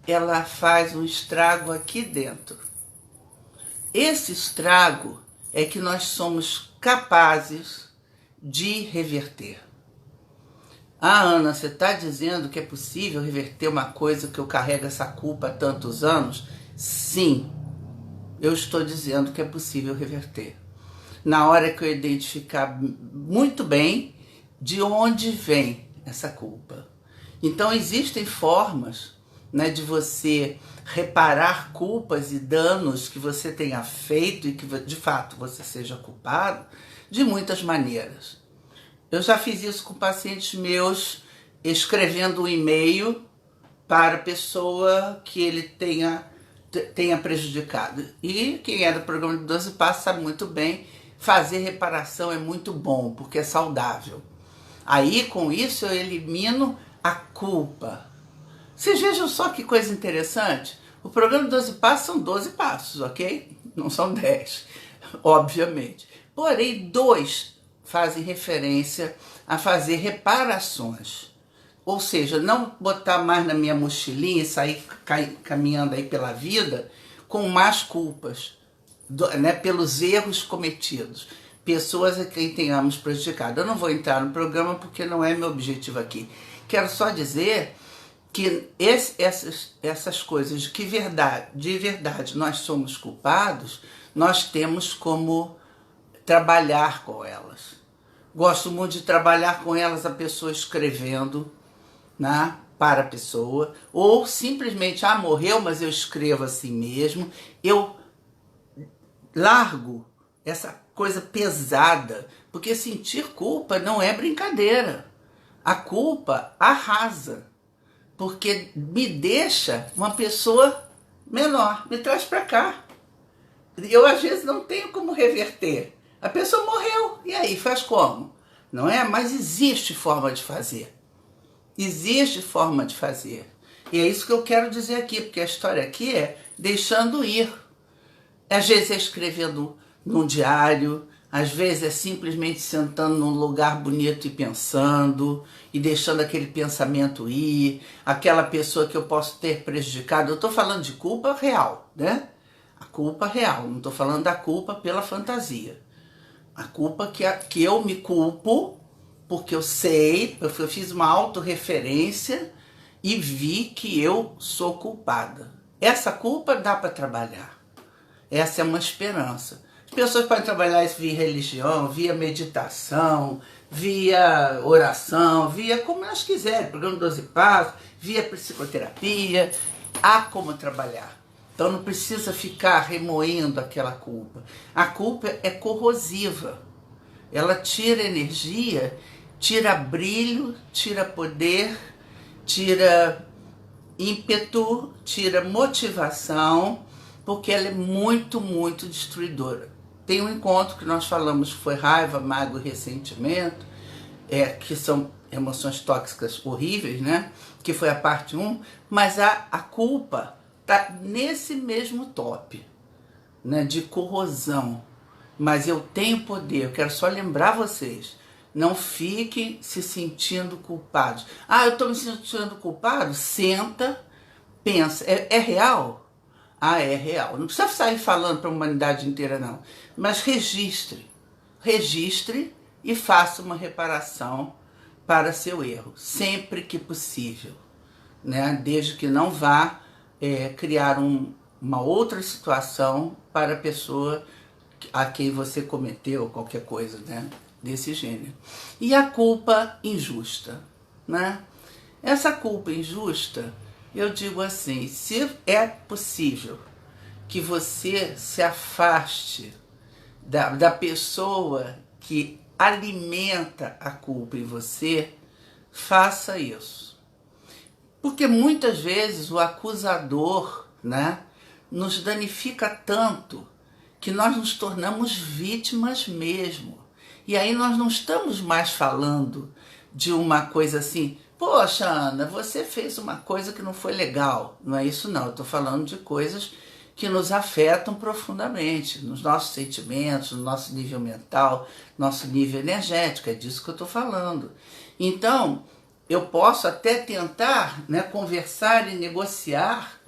ela faz um estrago aqui dentro. Esse estrago é que nós somos capazes de reverter. Ah, Ana, você está dizendo que é possível reverter uma coisa que eu carrego essa culpa há tantos anos? Sim, eu estou dizendo que é possível reverter. Na hora que eu identificar muito bem de onde vem essa culpa. Então existem formas, né, de você reparar culpas e danos que você tenha feito e que de fato você seja culpado de muitas maneiras. Eu já fiz isso com pacientes meus, escrevendo um e-mail para a pessoa que ele tenha prejudicado. E quem é do programa de 12 Passos sabe muito bem, fazer reparação é muito bom, porque é saudável. Aí, com isso, eu elimino a culpa. Vocês vejam só que coisa interessante. O programa de 12 Passos são 12 passos, ok? Não são 10, obviamente. Porém, 2 fazem referência a fazer reparações. Ou seja, não botar mais na minha mochilinha e sair caminhando aí pela vida com mais culpas, né, pelos erros cometidos. Pessoas a quem tenhamos prejudicado. Eu não vou entrar no programa porque não é meu objetivo aqui. Quero só dizer que essas coisas que de verdade nós somos culpados, nós temos como trabalhar com elas. Gosto muito de trabalhar com elas, a pessoa escrevendo, né, para a pessoa, ou simplesmente, morreu, mas eu escrevo assim mesmo. Eu largo essa coisa pesada, porque sentir culpa não é brincadeira. A culpa arrasa, porque me deixa uma pessoa menor, me traz para cá. Eu às vezes não tenho como reverter. A pessoa morreu, e aí faz como? Não é? Mas existe forma de fazer. Existe forma de fazer. E é isso que eu quero dizer aqui, porque a história aqui é deixando ir. Às vezes é escrevendo num diário, às vezes é simplesmente sentando num lugar bonito e pensando, e deixando aquele pensamento ir, aquela pessoa que eu posso ter prejudicado. Eu estou falando de culpa real, né? A culpa real, não estou falando da culpa pela fantasia. A culpa que eu me culpo, porque eu sei, eu fiz uma autorreferência e vi que eu sou culpada. Essa culpa dá para trabalhar. Essa é uma esperança. As pessoas podem trabalhar isso via religião, via meditação, via oração, via como elas quiserem, programa 12 Passos, via psicoterapia. Há como trabalhar. Então não precisa ficar remoendo aquela culpa. A culpa é corrosiva. Ela tira energia, tira brilho, tira poder, tira ímpeto, tira motivação, porque ela é muito, muito destruidora. Tem um encontro que nós falamos que foi raiva, mágoa e ressentimento, que são emoções tóxicas horríveis, né? Que foi a parte 1, mas a culpa está nesse mesmo top, né? De corrosão. Mas eu tenho poder, eu quero só lembrar vocês, não fiquem se sentindo culpados. Eu estou me sentindo culpado? Senta, pensa, é real? É real. Não precisa sair falando para a humanidade inteira, não. Mas registre e faça uma reparação para seu erro, sempre que possível, né? Desde que não vá criar uma outra situação para a pessoa a quem você cometeu qualquer coisa, né, desse gênero. E a culpa injusta, né? Essa culpa injusta, eu digo assim, se é possível que você se afaste da pessoa que alimenta a culpa em você, faça isso. Porque muitas vezes o acusador, né, nos danifica tanto que nós nos tornamos vítimas mesmo. E aí nós não estamos mais falando de uma coisa assim, poxa, Ana, você fez uma coisa que não foi legal. Não é isso não, eu estou falando de coisas que nos afetam profundamente, nos nossos sentimentos, no nosso nível mental, nosso nível energético, é disso que eu estou falando. Então, eu posso até tentar, né, conversar e negociar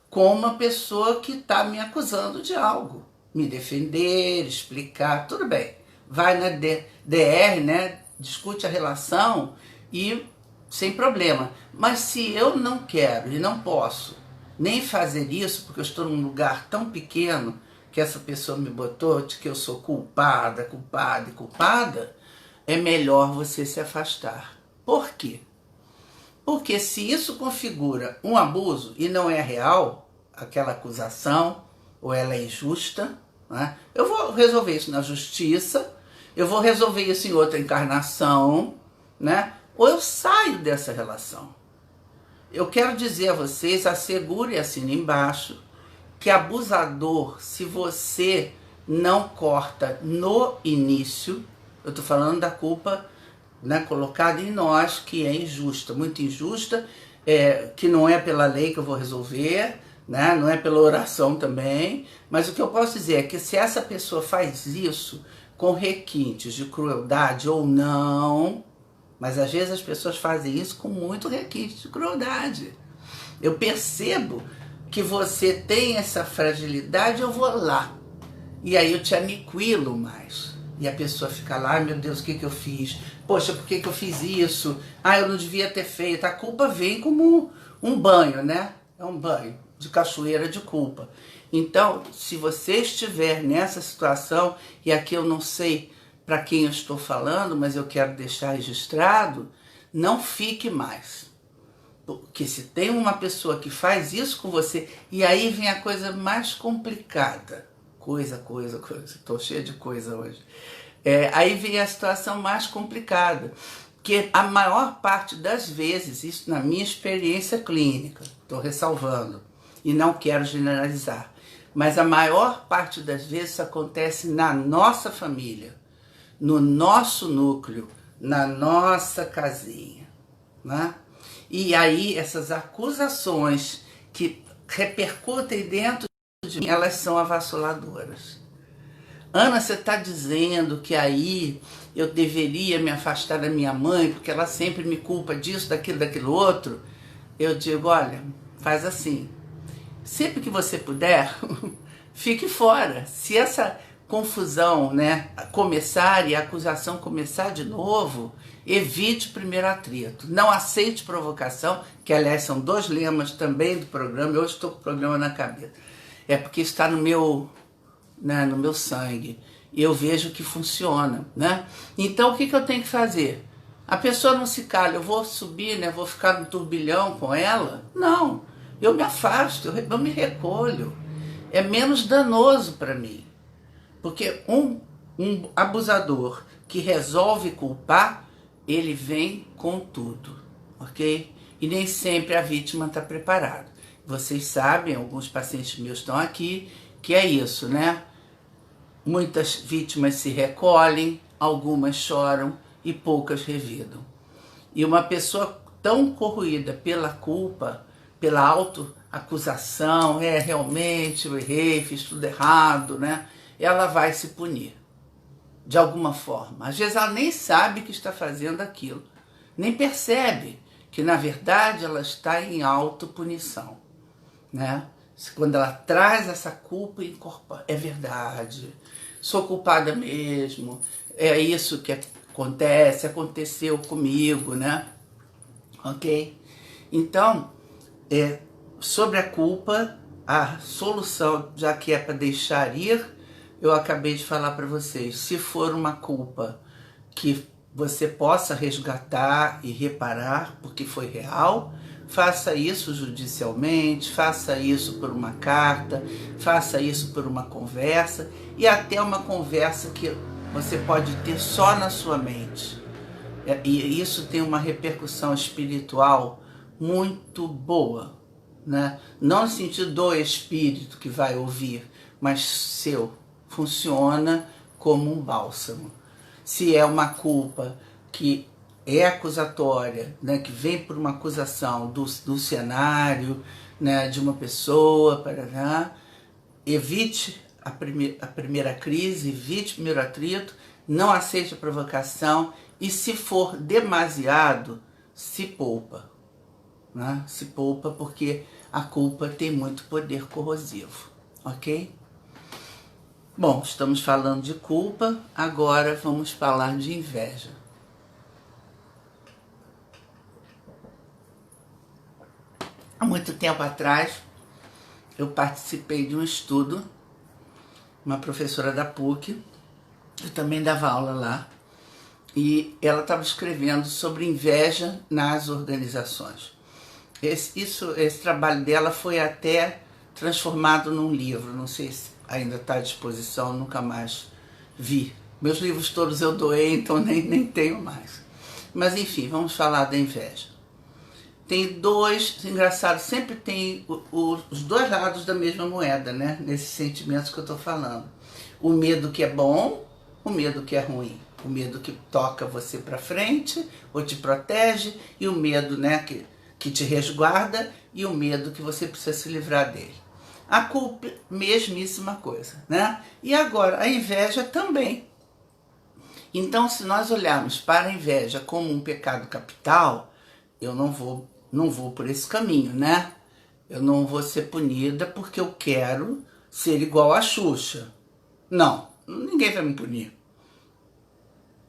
com uma pessoa que está me acusando de algo, me defender, explicar, tudo bem. Vai na DR, né, discute a relação e sem problema. Mas se eu não quero e não posso nem fazer isso, porque eu estou num lugar tão pequeno que essa pessoa me botou, de que eu sou culpada, culpada e culpada, é melhor você se afastar. Por quê? Porque se isso configura um abuso e não é real, aquela acusação, ou ela é injusta, né? Eu vou resolver isso na justiça, eu vou resolver isso em outra encarnação, né? Ou eu saio dessa relação. Eu quero dizer a vocês, assegure e assine embaixo, que abusador, se você não corta no início, eu estou falando da culpa, né, colocada em nós, que é injusta, muito injusta, que não é pela lei que eu vou resolver, né, não é pela oração também, mas o que eu posso dizer é que se essa pessoa faz isso com requintes de crueldade ou não, mas às vezes as pessoas fazem isso com muito requinte de crueldade. Eu percebo que você tem essa fragilidade, eu vou lá. E aí eu te aniquilo mais. E a pessoa fica lá, meu Deus, o que eu fiz? Poxa, por que eu fiz isso? Ah, eu não devia ter feito. A culpa vem como um banho, né? É um banho de cachoeira de culpa. Então, se você estiver nessa situação, e aqui eu não sei para quem eu estou falando, mas eu quero deixar registrado, não fique mais. Porque se tem uma pessoa que faz isso com você, e aí vem a coisa mais complicada. Coisa. Estou cheia de coisa hoje. Aí vem a situação mais complicada. Que a maior parte das vezes, isso na minha experiência clínica, estou ressalvando, e não quero generalizar, mas a maior parte das vezes isso acontece na nossa família, no nosso núcleo, na nossa casinha, né? E aí essas acusações que repercutem dentro de mim, elas são avassaladoras. Ana, você está dizendo que aí eu deveria me afastar da minha mãe, porque ela sempre me culpa disso, daquilo outro? Eu digo, olha, faz assim, sempre que você puder, fique fora. Se essa confusão, né, começar e a acusação começar de novo, evite o primeiro atrito. Não aceite provocação, que aliás são 2 lemas também do programa. Eu hoje estou com o programa na cabeça. É porque está no meu, né, no meu sangue. E eu vejo que funciona, né? Então o que eu tenho que fazer? A pessoa não se cala, eu vou subir, né, vou ficar no turbilhão com ela? Não, eu me afasto, eu me recolho. É menos danoso para mim. Porque um abusador que resolve culpar, ele vem com tudo, ok? E nem sempre a vítima está preparada. Vocês sabem, alguns pacientes meus estão aqui, que é isso, né? Muitas vítimas se recolhem, algumas choram e poucas revidam. E uma pessoa tão corroída pela culpa, pela autoacusação, realmente eu errei, fiz tudo errado, né? Ela vai se punir, de alguma forma. Às vezes ela nem sabe que está fazendo aquilo, nem percebe que, na verdade, ela está em autopunição, né? Quando ela traz essa culpa e incorpora, é verdade, sou culpada mesmo, é isso que acontece, aconteceu comigo, né? Ok? Então, sobre a culpa, a solução, já que é para deixar ir, eu acabei de falar para vocês. Se for uma culpa que você possa resgatar e reparar, porque foi real, faça isso judicialmente, faça isso por uma carta, faça isso por uma conversa, e até uma conversa que você pode ter só na sua mente. E isso tem uma repercussão espiritual muito boa, né? Não no sentido do espírito que vai ouvir, mas seu. Funciona como um bálsamo. Se é uma culpa que é acusatória, né, que vem por uma acusação do cenário, né, de uma pessoa, evite a primeira crise, evite o primeiro atrito, não aceite a provocação e, se for demasiado, se poupa, né? Se poupa, porque a culpa tem muito poder corrosivo, ok? Bom, estamos falando de culpa, agora vamos falar de inveja. Há muito tempo atrás, eu participei de um estudo, uma professora da PUC, eu também dava aula lá, e ela estava escrevendo sobre inveja nas organizações. Esse trabalho dela foi até transformado num livro, não sei se ainda está à disposição, nunca mais vi. Meus livros todos eu doei, então nem tenho mais. Mas enfim, vamos falar da inveja. Tem dois, engraçado, sempre tem os dois lados da mesma moeda, né? Nesses sentimentos que eu estou falando. O medo que é bom, o medo que é ruim. O medo que toca você para frente ou te protege, e o medo, né, que te resguarda, e o medo que você precisa se livrar dele. A culpa, mesmíssima coisa, né? E agora, a inveja também. Então, se nós olharmos para a inveja como um pecado capital, eu não vou por esse caminho, né? Eu não vou ser punida porque eu quero ser igual a Xuxa. Não, ninguém vai me punir.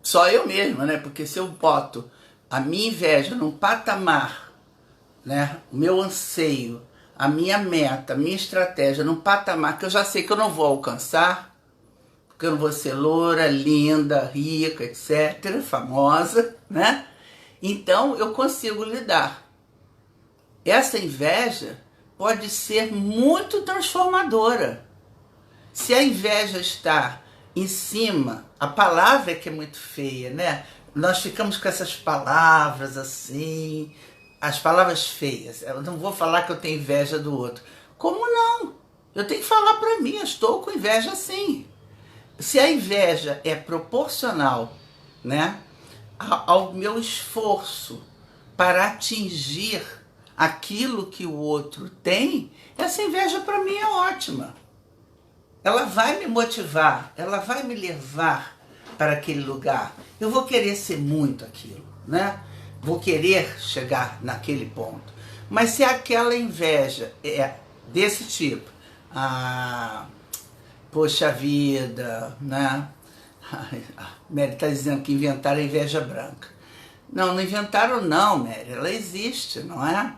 Só eu mesma, né? Porque se eu boto a minha inveja num patamar, né? O meu anseio, a minha meta, a minha estratégia num patamar que eu já sei que eu não vou alcançar, porque eu não vou ser loura, linda, rica, etc., famosa, né? Então eu consigo lidar. Essa inveja pode ser muito transformadora. Se a inveja está em cima, a palavra é que é muito feia, né? Nós ficamos com essas palavras assim, as palavras feias. Eu não vou falar que eu tenho inveja do outro. Como não? Eu tenho que falar para mim, eu estou com inveja sim. Se a inveja é proporcional, né, ao meu esforço para atingir aquilo que o outro tem, essa inveja para mim é ótima. Ela vai me motivar, ela vai me levar para aquele lugar. Eu vou querer ser muito aquilo, né? Vou querer chegar naquele ponto. Mas se aquela inveja é desse tipo, poxa vida, né? A Mary está dizendo que inventaram a inveja branca. Não, não inventaram não, Mary. Ela existe, não é?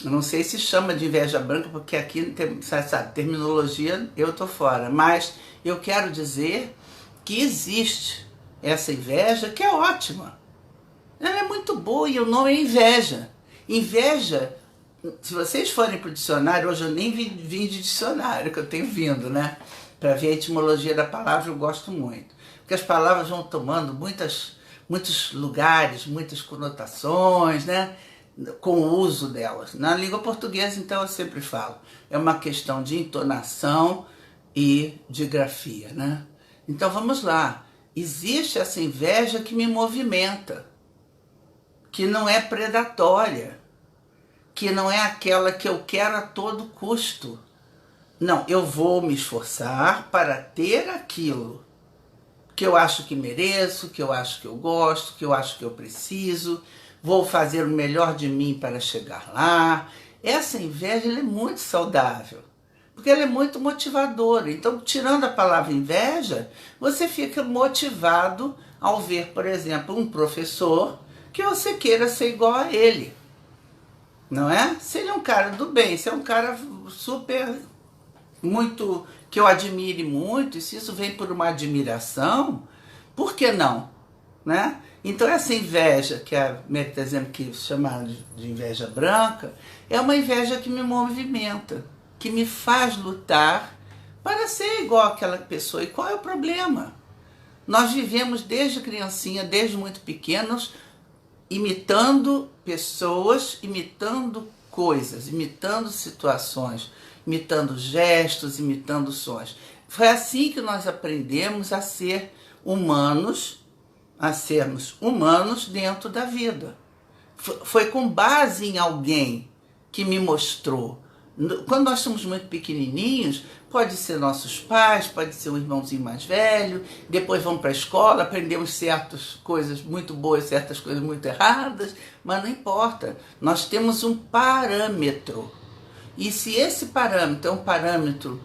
Eu não sei se chama de inveja branca, porque aqui, sabe, terminologia eu tô fora. Mas eu quero dizer que existe essa inveja que é ótima. Ela é muito boa e o nome é inveja. Inveja, se vocês forem para o dicionário, hoje eu nem vim de dicionário, que eu tenho vindo, né? Para ver a etimologia da palavra, eu gosto muito. Porque as palavras vão tomando muitos lugares, muitas conotações, né? Com o uso delas. Na língua portuguesa, então, eu sempre falo, é uma questão de entonação e de grafia, né? Então, vamos lá. Existe essa inveja que me movimenta, que não é predatória, que não é aquela que eu quero a todo custo. Não, eu vou me esforçar para ter aquilo que eu acho que mereço, que eu acho que eu gosto, que eu acho que eu preciso. Vou fazer o melhor de mim para chegar lá. Essa inveja ela é muito saudável, porque ela é muito motivadora. Então, tirando a palavra inveja, você fica motivado ao ver, por exemplo, um professor que você queira ser igual a ele. Não é? Se ele é um cara do bem, se é um cara super, muito, que eu admire muito, e se isso vem por uma admiração, por que não? Né? Então essa inveja, que a Mary está dizendo que chamaram de inveja branca, é uma inveja que me movimenta, que me faz lutar para ser igual àquela pessoa. E qual é o problema? Nós vivemos desde criancinha, desde muito pequenos, imitando pessoas, imitando coisas, imitando situações, imitando gestos, imitando sons. Foi assim que nós aprendemos a ser humanos, a sermos humanos dentro da vida. Foi com base em alguém que me mostrou. Quando nós somos muito pequenininhos, pode ser nossos pais, pode ser um irmãozinho mais velho, depois vamos para a escola, aprendemos certas coisas muito boas, certas coisas muito erradas, mas não importa, nós temos um parâmetro. E se esse parâmetro é um parâmetro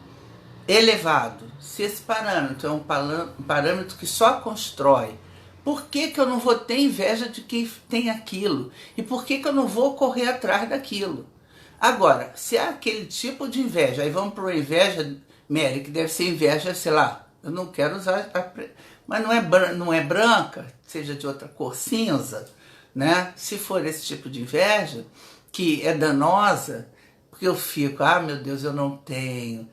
elevado, se esse parâmetro é um parâmetro que só constrói, por que que eu não vou ter inveja de quem tem aquilo? E por que que eu não vou correr atrás daquilo? Agora, se é aquele tipo de inveja, aí vamos para uma inveja, Mary, que deve ser inveja, sei lá, eu não quero usar, mas não é branca, seja de outra cor, cinza, né? Se for esse tipo de inveja, que é danosa, porque eu fico, ah, meu Deus, eu não tenho,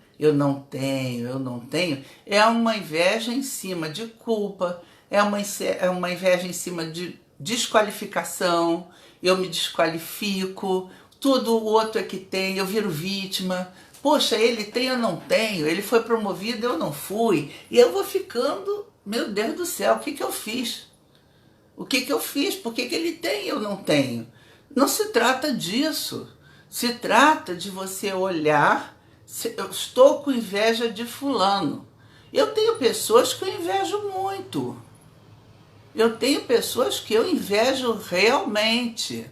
é uma inveja em cima de culpa, é uma inveja em cima de desqualificação, eu me desqualifico, tudo o outro é que tem, eu viro vítima, poxa, ele tem, eu não tenho, ele foi promovido, eu não fui, e eu vou ficando, meu Deus do céu, o que que eu fiz? O que que eu fiz? Por que que ele tem e eu não tenho? Não se trata disso, se trata de você olhar, eu estou com inveja de fulano, eu tenho pessoas que eu invejo muito, eu tenho pessoas que eu invejo realmente.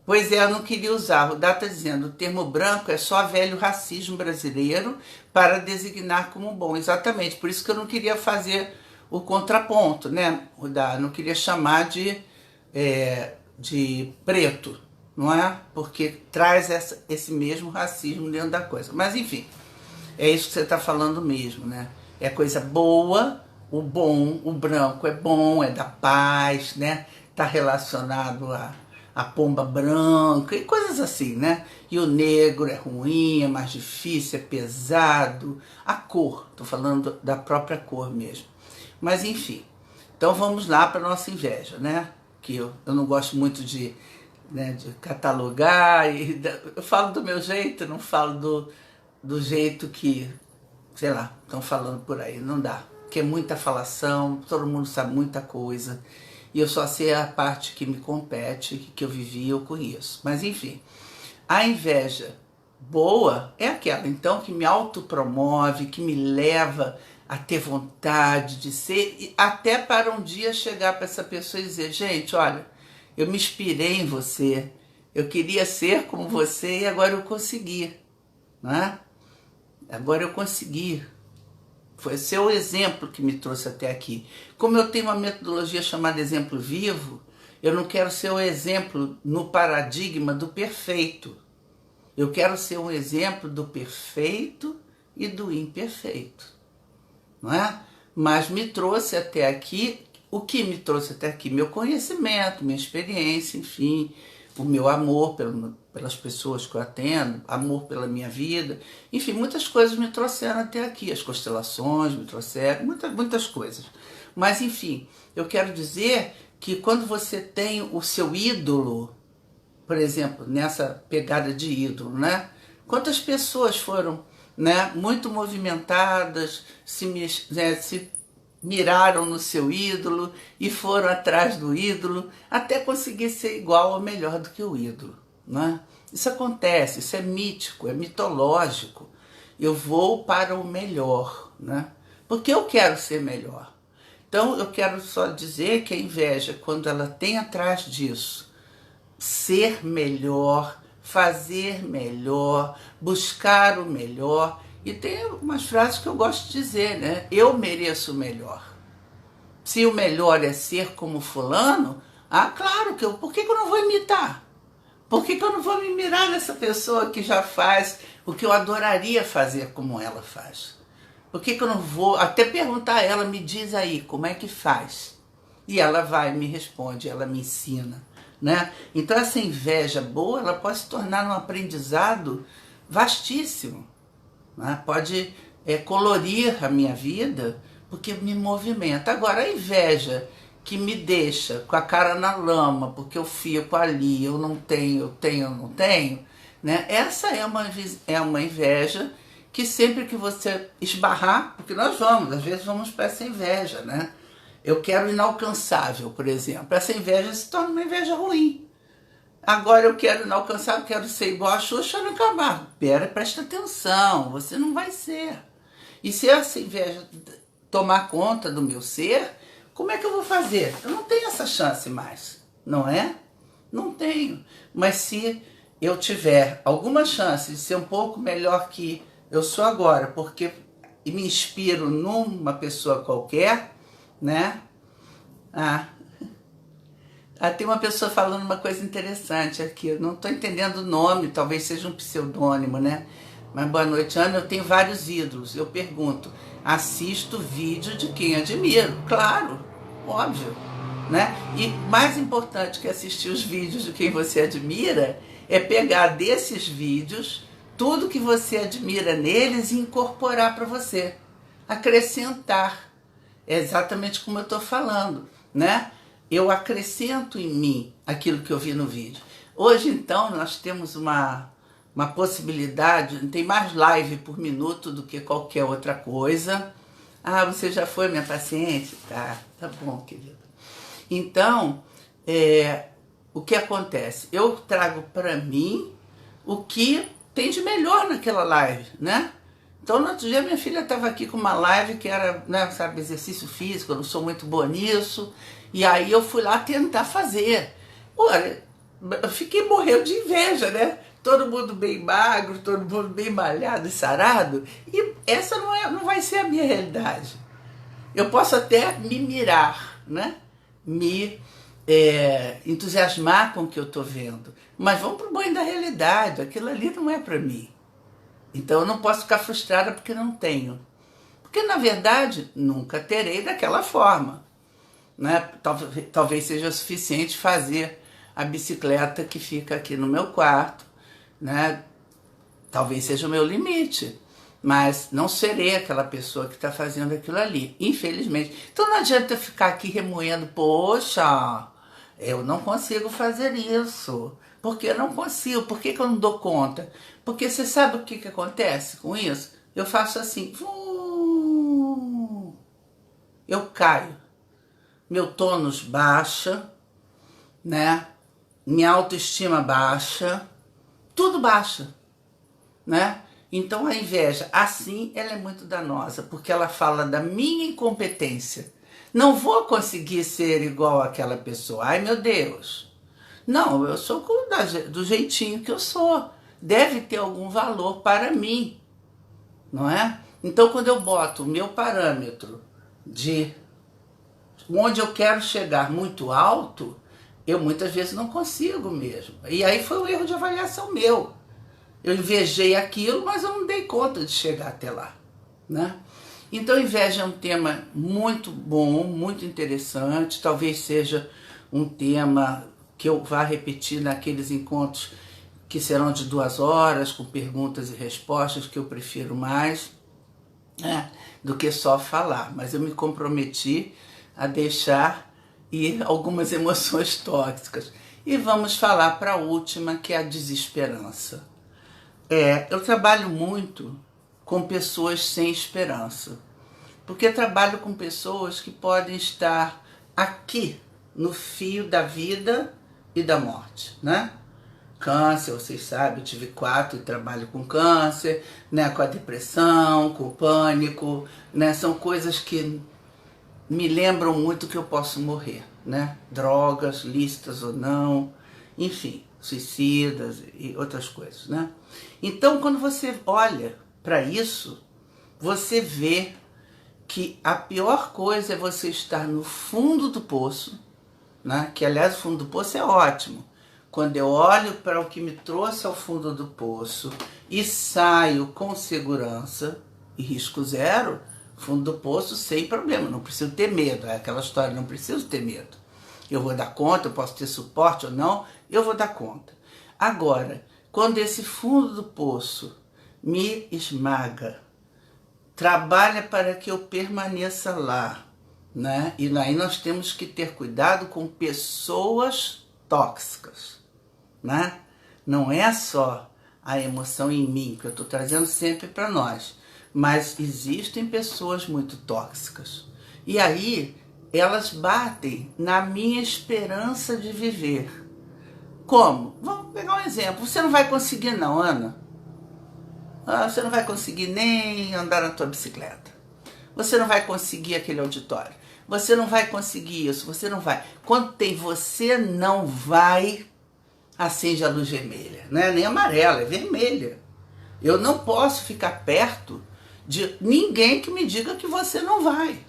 Pois é, eu não queria usar, o Dá está dizendo, o termo branco é só velho racismo brasileiro para designar como bom. Exatamente, por isso que eu não queria fazer o contraponto, né, o Dá, não queria chamar de preto, não é? Porque traz esse mesmo racismo dentro da coisa. Mas enfim, é isso que você está falando mesmo, né? É coisa boa, o bom, o branco é bom, é da paz, né? Está relacionado a pomba branca e coisas assim, né? E o negro é ruim, é mais difícil, é pesado. A cor, tô falando da própria cor mesmo. Mas enfim, então vamos lá para nossa inveja, né? Que eu não gosto muito de catalogar, eu falo do meu jeito, não falo do jeito que, sei lá, estão falando por aí, não dá. Porque é muita falação, todo mundo sabe muita coisa. E eu só sei a parte que me compete, que eu vivi e eu conheço. Mas enfim, a inveja boa é aquela, então, que me autopromove, que me leva a ter vontade de ser, até para um dia chegar para essa pessoa e dizer, gente, olha, eu me inspirei em você, eu queria ser como você e agora eu consegui, né? Agora eu consegui. Foi seu exemplo que me trouxe até aqui. Como eu tenho uma metodologia chamada exemplo vivo, eu não quero ser o exemplo no paradigma do perfeito. Eu quero ser um exemplo do perfeito e do imperfeito, não é? Mas me trouxe até aqui, o que me trouxe até aqui? Meu conhecimento, minha experiência, enfim, o meu amor pelas pessoas que eu atendo, amor pela minha vida, enfim, muitas coisas me trouxeram até aqui, as constelações me trouxeram, muitas coisas. Mas enfim, eu quero dizer que quando você tem o seu ídolo, por exemplo, nessa pegada de ídolo, né? Quantas pessoas foram, né, muito movimentadas, se miraram no seu ídolo e foram atrás do ídolo até conseguir ser igual ou melhor do que o ídolo, né? Isso acontece, isso é mítico, é mitológico. Eu vou para o melhor, né? Porque eu quero ser melhor. Então eu quero só dizer que a inveja, quando ela tem atrás disso, ser melhor, fazer melhor, buscar o melhor. E tem umas frases que eu gosto de dizer, né? Eu mereço o melhor. Se o melhor é ser como fulano, ah, claro que por que eu não vou imitar? Por que eu não vou me mirar nessa pessoa que já faz o que eu adoraria fazer como ela faz? Por que eu não vou até perguntar a ela, me diz aí, como é que faz? E ela vai e me responde, ela me ensina, né? Então essa inveja boa, ela pode se tornar um aprendizado vastíssimo, né? Pode colorir a minha vida, porque me movimenta. Agora, a inveja que me deixa com a cara na lama, porque eu fico ali, eu não tenho, eu não tenho, né? Essa é uma inveja que sempre que você esbarrar, porque nós às vezes vamos para essa inveja, né? Eu quero inalcançável, por exemplo. Essa inveja se torna uma inveja ruim. Agora eu quero inalcançável, quero ser igual a Xuxa no Camargo. Pera, presta atenção, você não vai ser. E se essa inveja tomar conta do meu ser, como é que eu vou fazer? Eu não tenho essa chance mais, não é? Não tenho. Mas se eu tiver alguma chance de ser um pouco melhor que eu sou agora, porque me inspiro numa pessoa qualquer, né? Tem uma pessoa falando uma coisa interessante aqui. Eu não estou entendendo o nome, talvez seja um pseudônimo, né? Mas boa noite, Ana. Eu tenho vários ídolos. Eu pergunto, assisto vídeo de quem admiro? Claro, óbvio, né? E mais importante que assistir os vídeos de quem você admira é pegar desses vídeos tudo que você admira neles e incorporar para você, acrescentar. É exatamente como eu estou falando, né? Eu acrescento em mim aquilo que eu vi no vídeo. Hoje, então, nós temos uma possibilidade, tem mais live por minuto do que qualquer outra coisa. Você já foi minha paciente? Tá bom, querida. Então, o que acontece? Eu trago para mim o que tem de melhor naquela live, né? Então, no outro dia, minha filha estava aqui com uma live que era, né, sabe, exercício físico, eu não sou muito boa nisso. E aí eu fui lá tentar fazer. Olha, eu fiquei morrendo de inveja, né? Todo mundo bem magro, todo mundo bem malhado e sarado. E essa não vai ser a minha realidade. Eu posso até me mirar, né? Me entusiasmar com o que eu estou vendo. Mas vamos para o banho da realidade. Aquilo ali não é para mim. Então eu não posso ficar frustrada porque não tenho. Porque, na verdade, nunca terei daquela forma, né? Talvez seja suficiente fazer a bicicleta que fica aqui no meu quarto, né? Talvez seja o meu limite, mas não serei aquela pessoa que está fazendo aquilo ali, infelizmente. Então não adianta ficar aqui remoendo, poxa, eu não consigo fazer isso. Por que eu não consigo? Por que eu não dou conta? Porque você sabe o que acontece com isso? Eu faço assim, eu caio. Meu tônus baixa, né? Minha autoestima baixa, tudo baixa, né? Então a inveja, assim, ela é muito danosa, porque ela fala da minha incompetência. Não vou conseguir ser igual àquela pessoa. Ai, meu Deus. Não, eu sou do jeitinho que eu sou. Deve ter algum valor para mim, não é? Então, quando eu boto o meu parâmetro de onde eu quero chegar muito alto, eu muitas vezes não consigo mesmo. E aí foi um erro de avaliação meu. Eu invejei aquilo, mas eu não dei conta de chegar até lá, né? Então, inveja é um tema muito bom, muito interessante. Talvez seja um tema que eu vá repetir naqueles encontros que serão de 2 horas, com perguntas e respostas, que eu prefiro mais, né, do que só falar. Mas eu me comprometi a deixar ir algumas emoções tóxicas. E vamos falar para a última, que é a desesperança. Eu trabalho muito com pessoas sem esperança, porque trabalho com pessoas que podem estar aqui no fio da vida e da morte, né? Câncer, vocês sabem, eu tive 4 e trabalho com câncer, né? Com a depressão, com o pânico, né? São coisas que me lembram muito que eu posso morrer, né? Drogas, lícitas ou não, enfim, suicidas e outras coisas, né? Então, quando você olha para isso, você vê que a pior coisa é você estar no fundo do poço, né? Que, aliás, o fundo do poço é ótimo. Quando eu olho para o que me trouxe ao fundo do poço e saio com segurança e risco zero, fundo do poço sem problema, não preciso ter medo. É aquela história, não preciso ter medo. Eu vou dar conta, eu posso ter suporte ou não, eu vou dar conta. Agora, quando esse fundo do poço me esmaga, trabalha para que eu permaneça lá, né? E aí nós temos que ter cuidado com pessoas tóxicas, né? Não é só a emoção em mim, que eu estou trazendo sempre para nós, mas existem pessoas muito tóxicas. E aí elas batem na minha esperança de viver. Como? Vamos pegar um exemplo. Você não vai conseguir não, Ana. Você não vai conseguir nem andar na tua bicicleta. Você não vai conseguir aquele auditório. Você não vai conseguir isso, você não vai. Quando tem você não vai, acende a luz vermelha. Não é nem amarela, é vermelha. Eu não posso ficar perto de ninguém que me diga que você não vai.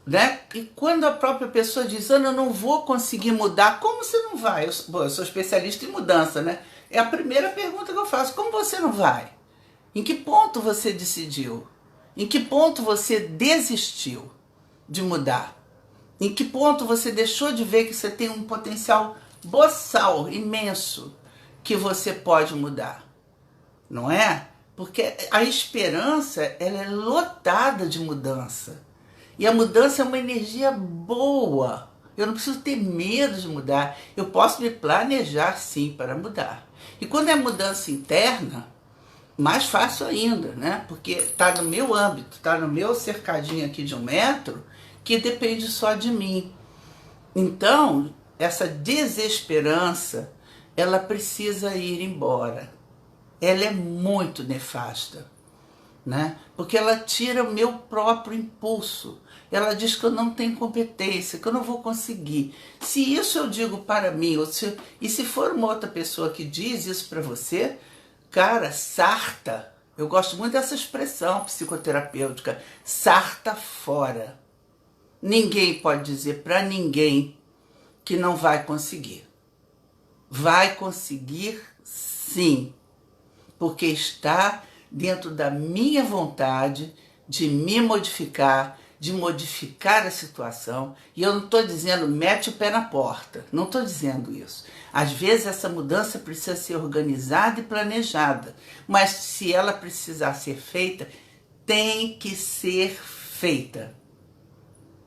Né? E quando a própria pessoa diz, Ana, eu não vou conseguir mudar, como você não vai? Eu sou especialista em mudança, né? É a primeira pergunta que eu faço, como você não vai? Em que ponto você decidiu? Em que ponto você desistiu de mudar? Em que ponto você deixou de ver que você tem um potencial boçal, imenso, que você pode mudar? Não é? Porque a esperança, ela é lotada de mudança. E a mudança é uma energia boa. Eu não preciso ter medo de mudar. Eu posso me planejar, sim, para mudar. E quando é mudança interna, mais fácil ainda, né? Porque está no meu âmbito, está no meu cercadinho aqui de 1 metro, que depende só de mim. Então, essa desesperança, ela precisa ir embora. Ela é muito nefasta, né? Porque ela tira o meu próprio impulso. Ela diz que eu não tenho competência, que eu não vou conseguir. Se isso eu digo para mim, e se for uma outra pessoa que diz isso para você, cara, sarta. Eu gosto muito dessa expressão psicoterapêutica, sarta fora. Ninguém pode dizer para ninguém que não vai conseguir. Vai conseguir sim, porque está dentro da minha vontade de me modificar, de modificar a situação. E eu não estou dizendo mete o pé na porta, não estou dizendo isso. Às vezes essa mudança precisa ser organizada e planejada, mas se ela precisar ser feita, tem que ser feita.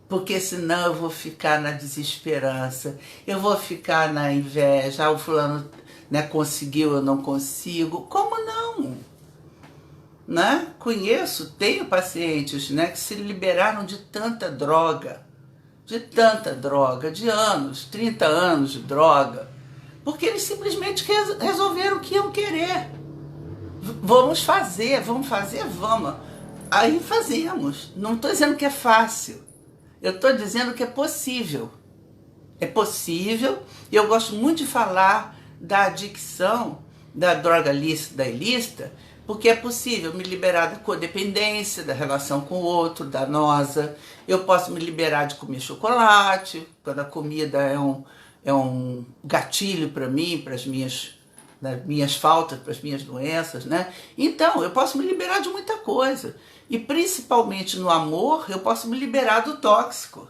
Porque senão eu vou ficar na desesperança, eu vou ficar na inveja, o fulano, né, conseguiu, eu não consigo. Como não? Né? Conheço, tenho pacientes, né, que se liberaram de tanta droga, de anos, 30 anos de droga, porque eles simplesmente resolveram que iam querer. Vamos fazer, vamos. Aí fazemos. Não estou dizendo que é fácil, eu estou dizendo que é possível. É possível, e eu gosto muito de falar da adicção, da droga lícita, da ilícita, porque é possível me liberar da codependência, da relação com o outro, da nosa. Eu posso me liberar de comer chocolate, quando a comida é um gatilho para mim, para as minhas faltas, para as minhas doenças, né? Então, eu posso me liberar de muita coisa. E principalmente no amor, eu posso me liberar do tóxico.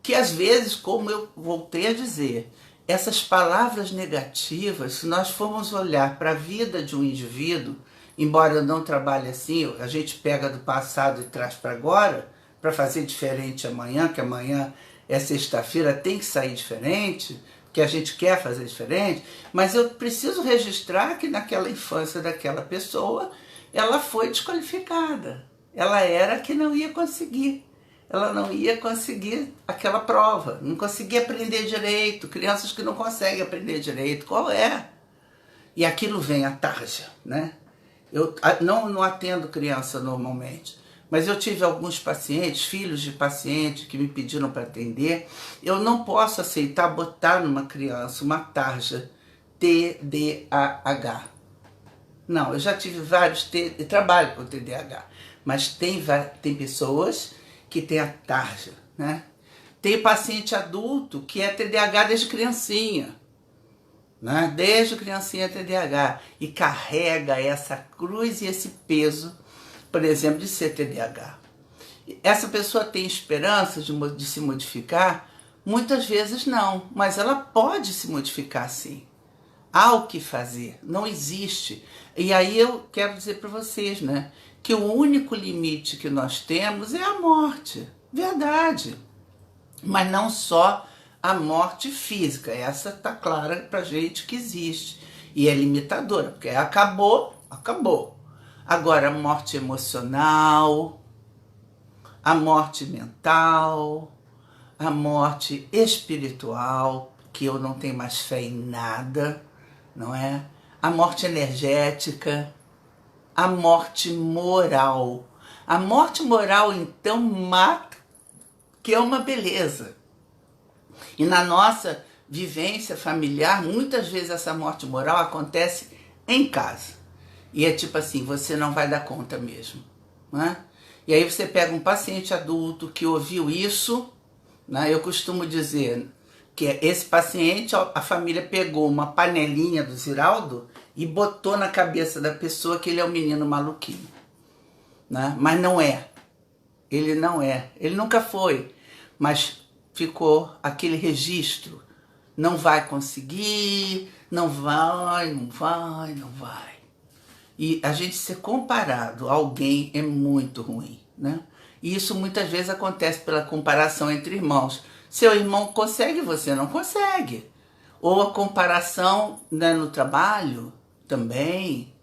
Que às vezes, como eu voltei a dizer, essas palavras negativas, se nós formos olhar para a vida de um indivíduo, embora eu não trabalhe assim, a gente pega do passado e traz para agora, para fazer diferente amanhã, que amanhã é sexta-feira, tem que sair diferente, que a gente quer fazer diferente, mas eu preciso registrar que naquela infância daquela pessoa, ela foi desqualificada. Ela era que não ia conseguir. Ela não ia conseguir aquela prova, não conseguia aprender direito, crianças que não conseguem aprender direito, qual é? E aquilo vem à tarja, né? Eu não atendo criança normalmente, mas eu tive alguns pacientes, filhos de pacientes que me pediram para atender. Eu não posso aceitar botar numa criança uma tarja TDAH. Não, eu já tive vários, trabalho com TDAH, mas tem pessoas que tem a tarja, né? Tem paciente adulto que é TDAH desde criancinha, né? Desde criancinha TDAH, e carrega essa cruz e esse peso, por exemplo, de ser TDAH. Essa pessoa tem esperança de se modificar? Muitas vezes não, mas ela pode se modificar sim. Há o que fazer, não existe. E aí eu quero dizer para vocês, né, que o único limite que nós temos é a morte. Verdade. Mas não só a morte física. Essa está clara para a gente que existe. E é limitadora, porque acabou, acabou. Agora, a morte emocional, a morte mental, a morte espiritual, porque eu não tenho mais fé em nada, não é? A morte energética, a morte moral. A morte moral, então, mata, que é uma beleza. E na nossa vivência familiar, muitas vezes essa morte moral acontece em casa. E é tipo assim, você não vai dar conta mesmo, né? E aí você pega um paciente adulto que ouviu isso, né? Eu costumo dizer que esse paciente, a família pegou uma panelinha do Ziraldo e botou na cabeça da pessoa que ele é um menino maluquinho, né? Mas não é. Ele não é. Ele nunca foi. Mas ficou aquele registro. Não vai conseguir, não vai, não vai, não vai. E a gente ser comparado a alguém é muito ruim, né? E isso muitas vezes acontece pela comparação entre irmãos. Seu irmão consegue, você não consegue. Ou a comparação, né, no trabalho também,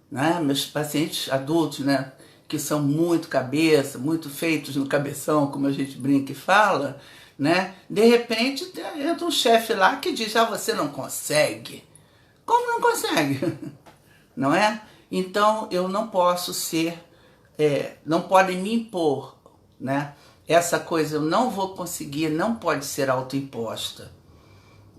né? Meus pacientes adultos, né, que são muito cabeça, muito feitos no cabeção, como a gente brinca e fala, né? De repente entra um chefe lá que diz, você não consegue. Como não consegue? Não é? Então eu não posso ser, não podem me impor, né? Essa coisa eu não vou conseguir, não pode ser autoimposta,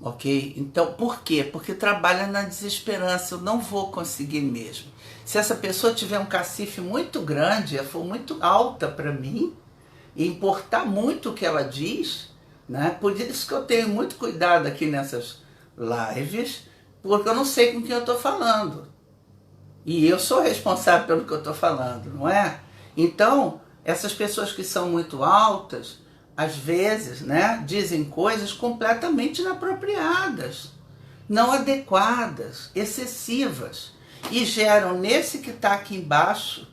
ok? Então por quê? Porque trabalha na desesperança, eu não vou conseguir mesmo. Se essa pessoa tiver um cacife muito grande, ela for muito alta para mim, e importar muito o que ela diz, né? Por isso que eu tenho muito cuidado aqui nessas lives, porque eu não sei com quem eu estou falando. E eu sou responsável pelo que eu estou falando, não é? Então, essas pessoas que são muito altas, às vezes, né, dizem coisas completamente inapropriadas, não adequadas, excessivas, e geram nesse que está aqui embaixo.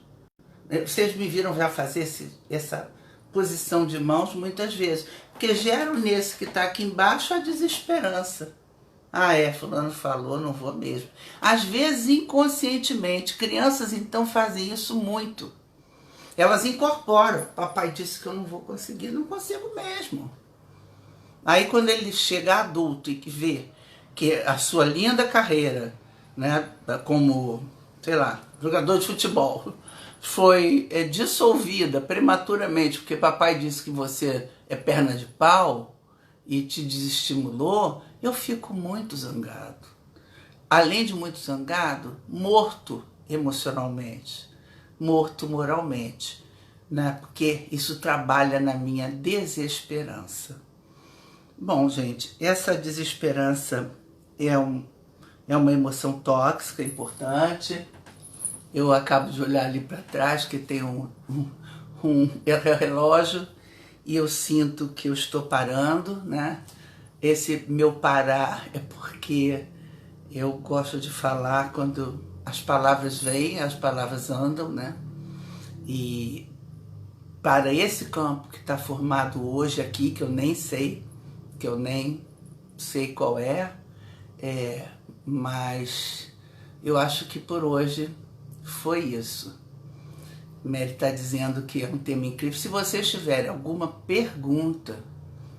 Vocês me viram já fazer essa posição de mãos muitas vezes, porque geram nesse que está aqui embaixo a desesperança. Fulano falou, não vou mesmo. Às vezes inconscientemente, crianças então fazem isso muito. Elas incorporam, papai disse que eu não vou conseguir, não consigo mesmo. Aí quando ele chega adulto e que vê que a sua linda carreira, né, como, sei lá, jogador de futebol, foi dissolvida prematuramente porque papai disse que você é perna de pau e te desestimulou, eu fico muito zangado. Além de muito zangado, morto emocionalmente, morto moralmente, né? Porque isso trabalha na minha desesperança. Bom, gente, essa desesperança é uma emoção tóxica, importante. Eu acabo de olhar ali para trás, que tem um relógio, e eu sinto que eu estou parando, né? Esse meu parar é porque eu gosto de falar quando as palavras vêm, as palavras andam, né? E para esse campo que está formado hoje aqui, que eu nem sei qual mas eu acho que por hoje foi isso. Mary está dizendo que é um tema incrível. Se vocês tiverem alguma pergunta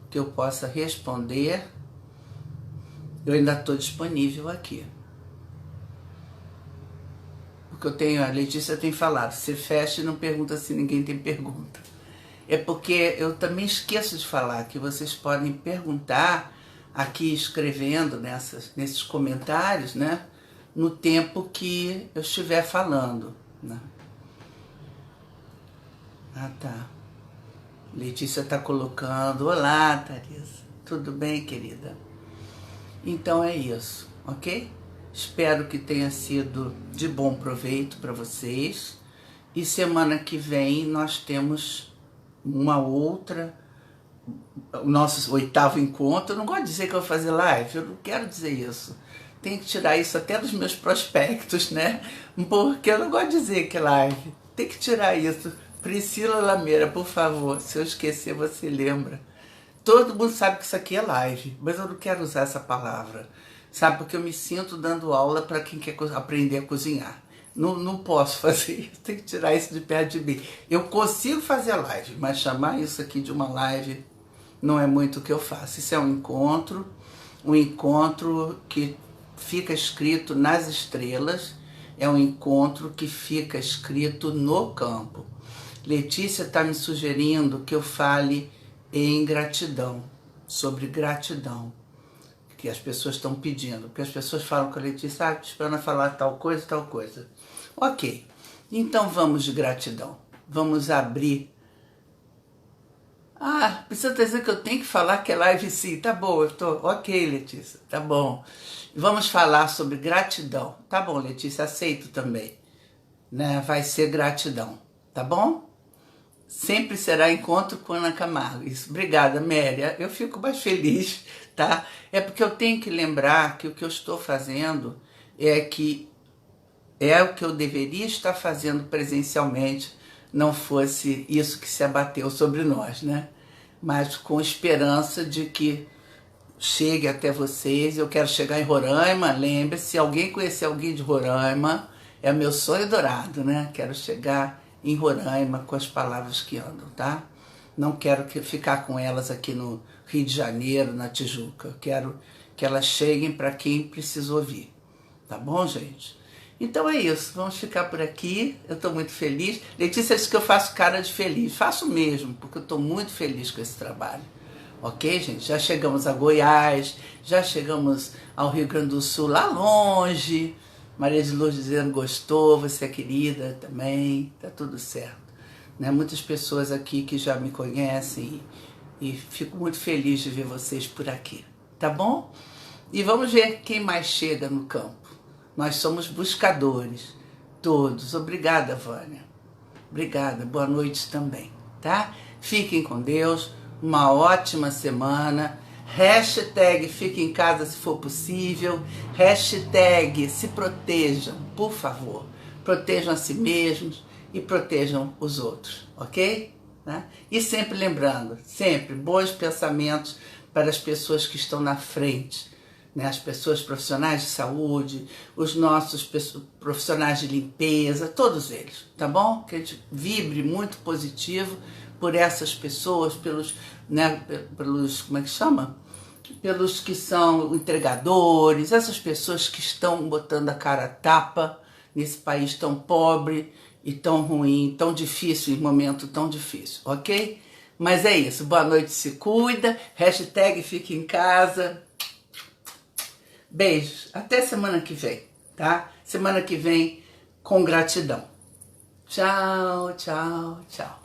que eu possa responder, eu ainda estou disponível aqui. Porque a Letícia tem falado, você fecha e não pergunta se ninguém tem pergunta. É porque eu também esqueço de falar que vocês podem perguntar aqui escrevendo nesses comentários, né? No tempo que eu estiver falando, né? Tá. Letícia está colocando, olá, Theresa. Tudo bem, querida? Então é isso, ok? Espero que tenha sido de bom proveito para vocês. E semana que vem nós temos o nosso 8º encontro. Eu não gosto de dizer que eu vou fazer live, eu não quero dizer isso. Tenho que tirar isso até dos meus prospectos, né? Porque eu não gosto de dizer que é live. Tem que tirar isso. Priscila Lameira, por favor, se eu esquecer, você lembra. Todo mundo sabe que isso aqui é live, mas eu não quero usar essa palavra, sabe? Porque eu me sinto dando aula para quem quer aprender a cozinhar. Não posso fazer isso, tem que tirar isso de perto de mim. Eu consigo fazer live, mas chamar isso aqui de uma live não é muito o que eu faço. Isso é um encontro um encontro que fica escrito nas estrelas, é um encontro que fica escrito no campo. Letícia está me sugerindo que eu fale em gratidão, sobre gratidão, que as pessoas estão pedindo, porque as pessoas falam com a Letícia, esperando falar tal coisa, tal coisa. Ok, então vamos de gratidão, vamos abrir. Precisa dizer que eu tenho que falar que é live sim, tá bom, eu tô, ok, Letícia, tá bom. Vamos falar sobre gratidão, tá bom, Letícia, aceito também, né? Vai ser gratidão, tá bom? Sempre será encontro com Ana Camargo. Isso. Obrigada, Méria. Eu fico mais feliz, tá? É porque eu tenho que lembrar que o que eu estou fazendo é o que eu deveria estar fazendo presencialmente, não fosse isso que se abateu sobre nós, né? Mas com esperança de que chegue até vocês. Eu quero chegar em Roraima, lembre-se, se alguém conhecer alguém de Roraima, é meu sonho dourado, né? Quero chegar em Roraima com as palavras que andam, tá? Não quero ficar com elas aqui no Rio de Janeiro, na Tijuca. Eu quero que elas cheguem para quem precisa ouvir, tá bom, gente? Então é isso, vamos ficar por aqui. Eu estou muito feliz. Letícia disse que eu faço cara de feliz. Faço mesmo, porque eu estou muito feliz com esse trabalho. Ok, gente? Já chegamos a Goiás, já chegamos ao Rio Grande do Sul, lá longe. Maria de Lourdes dizendo gostou, você é querida também, tá tudo certo. Né? Muitas pessoas aqui que já me conhecem e fico muito feliz de ver vocês por aqui, tá bom? E vamos ver quem mais chega no campo. Nós somos buscadores, todos. Obrigada, Vânia. Obrigada, boa noite também, tá? Fiquem com Deus, uma ótima semana. Hashtag fique em casa se for possível. Hashtag se protejam, por favor. Protejam a si mesmos e protejam os outros, ok? Né? E sempre lembrando, sempre bons pensamentos para as pessoas que estão na frente, né? As pessoas profissionais de saúde, os nossos profissionais de limpeza, todos eles, tá bom? Que a gente vibre muito positivo por essas pessoas, pelos, né, como é que chama? Pelos que são entregadores, essas pessoas que estão botando a cara a tapa nesse país tão pobre e tão ruim, tão difícil, em momento tão difícil, ok? Mas é isso, boa noite, se cuida, hashtag fique em casa. Beijos, até semana que vem, tá? Semana que vem com gratidão. Tchau, tchau, tchau.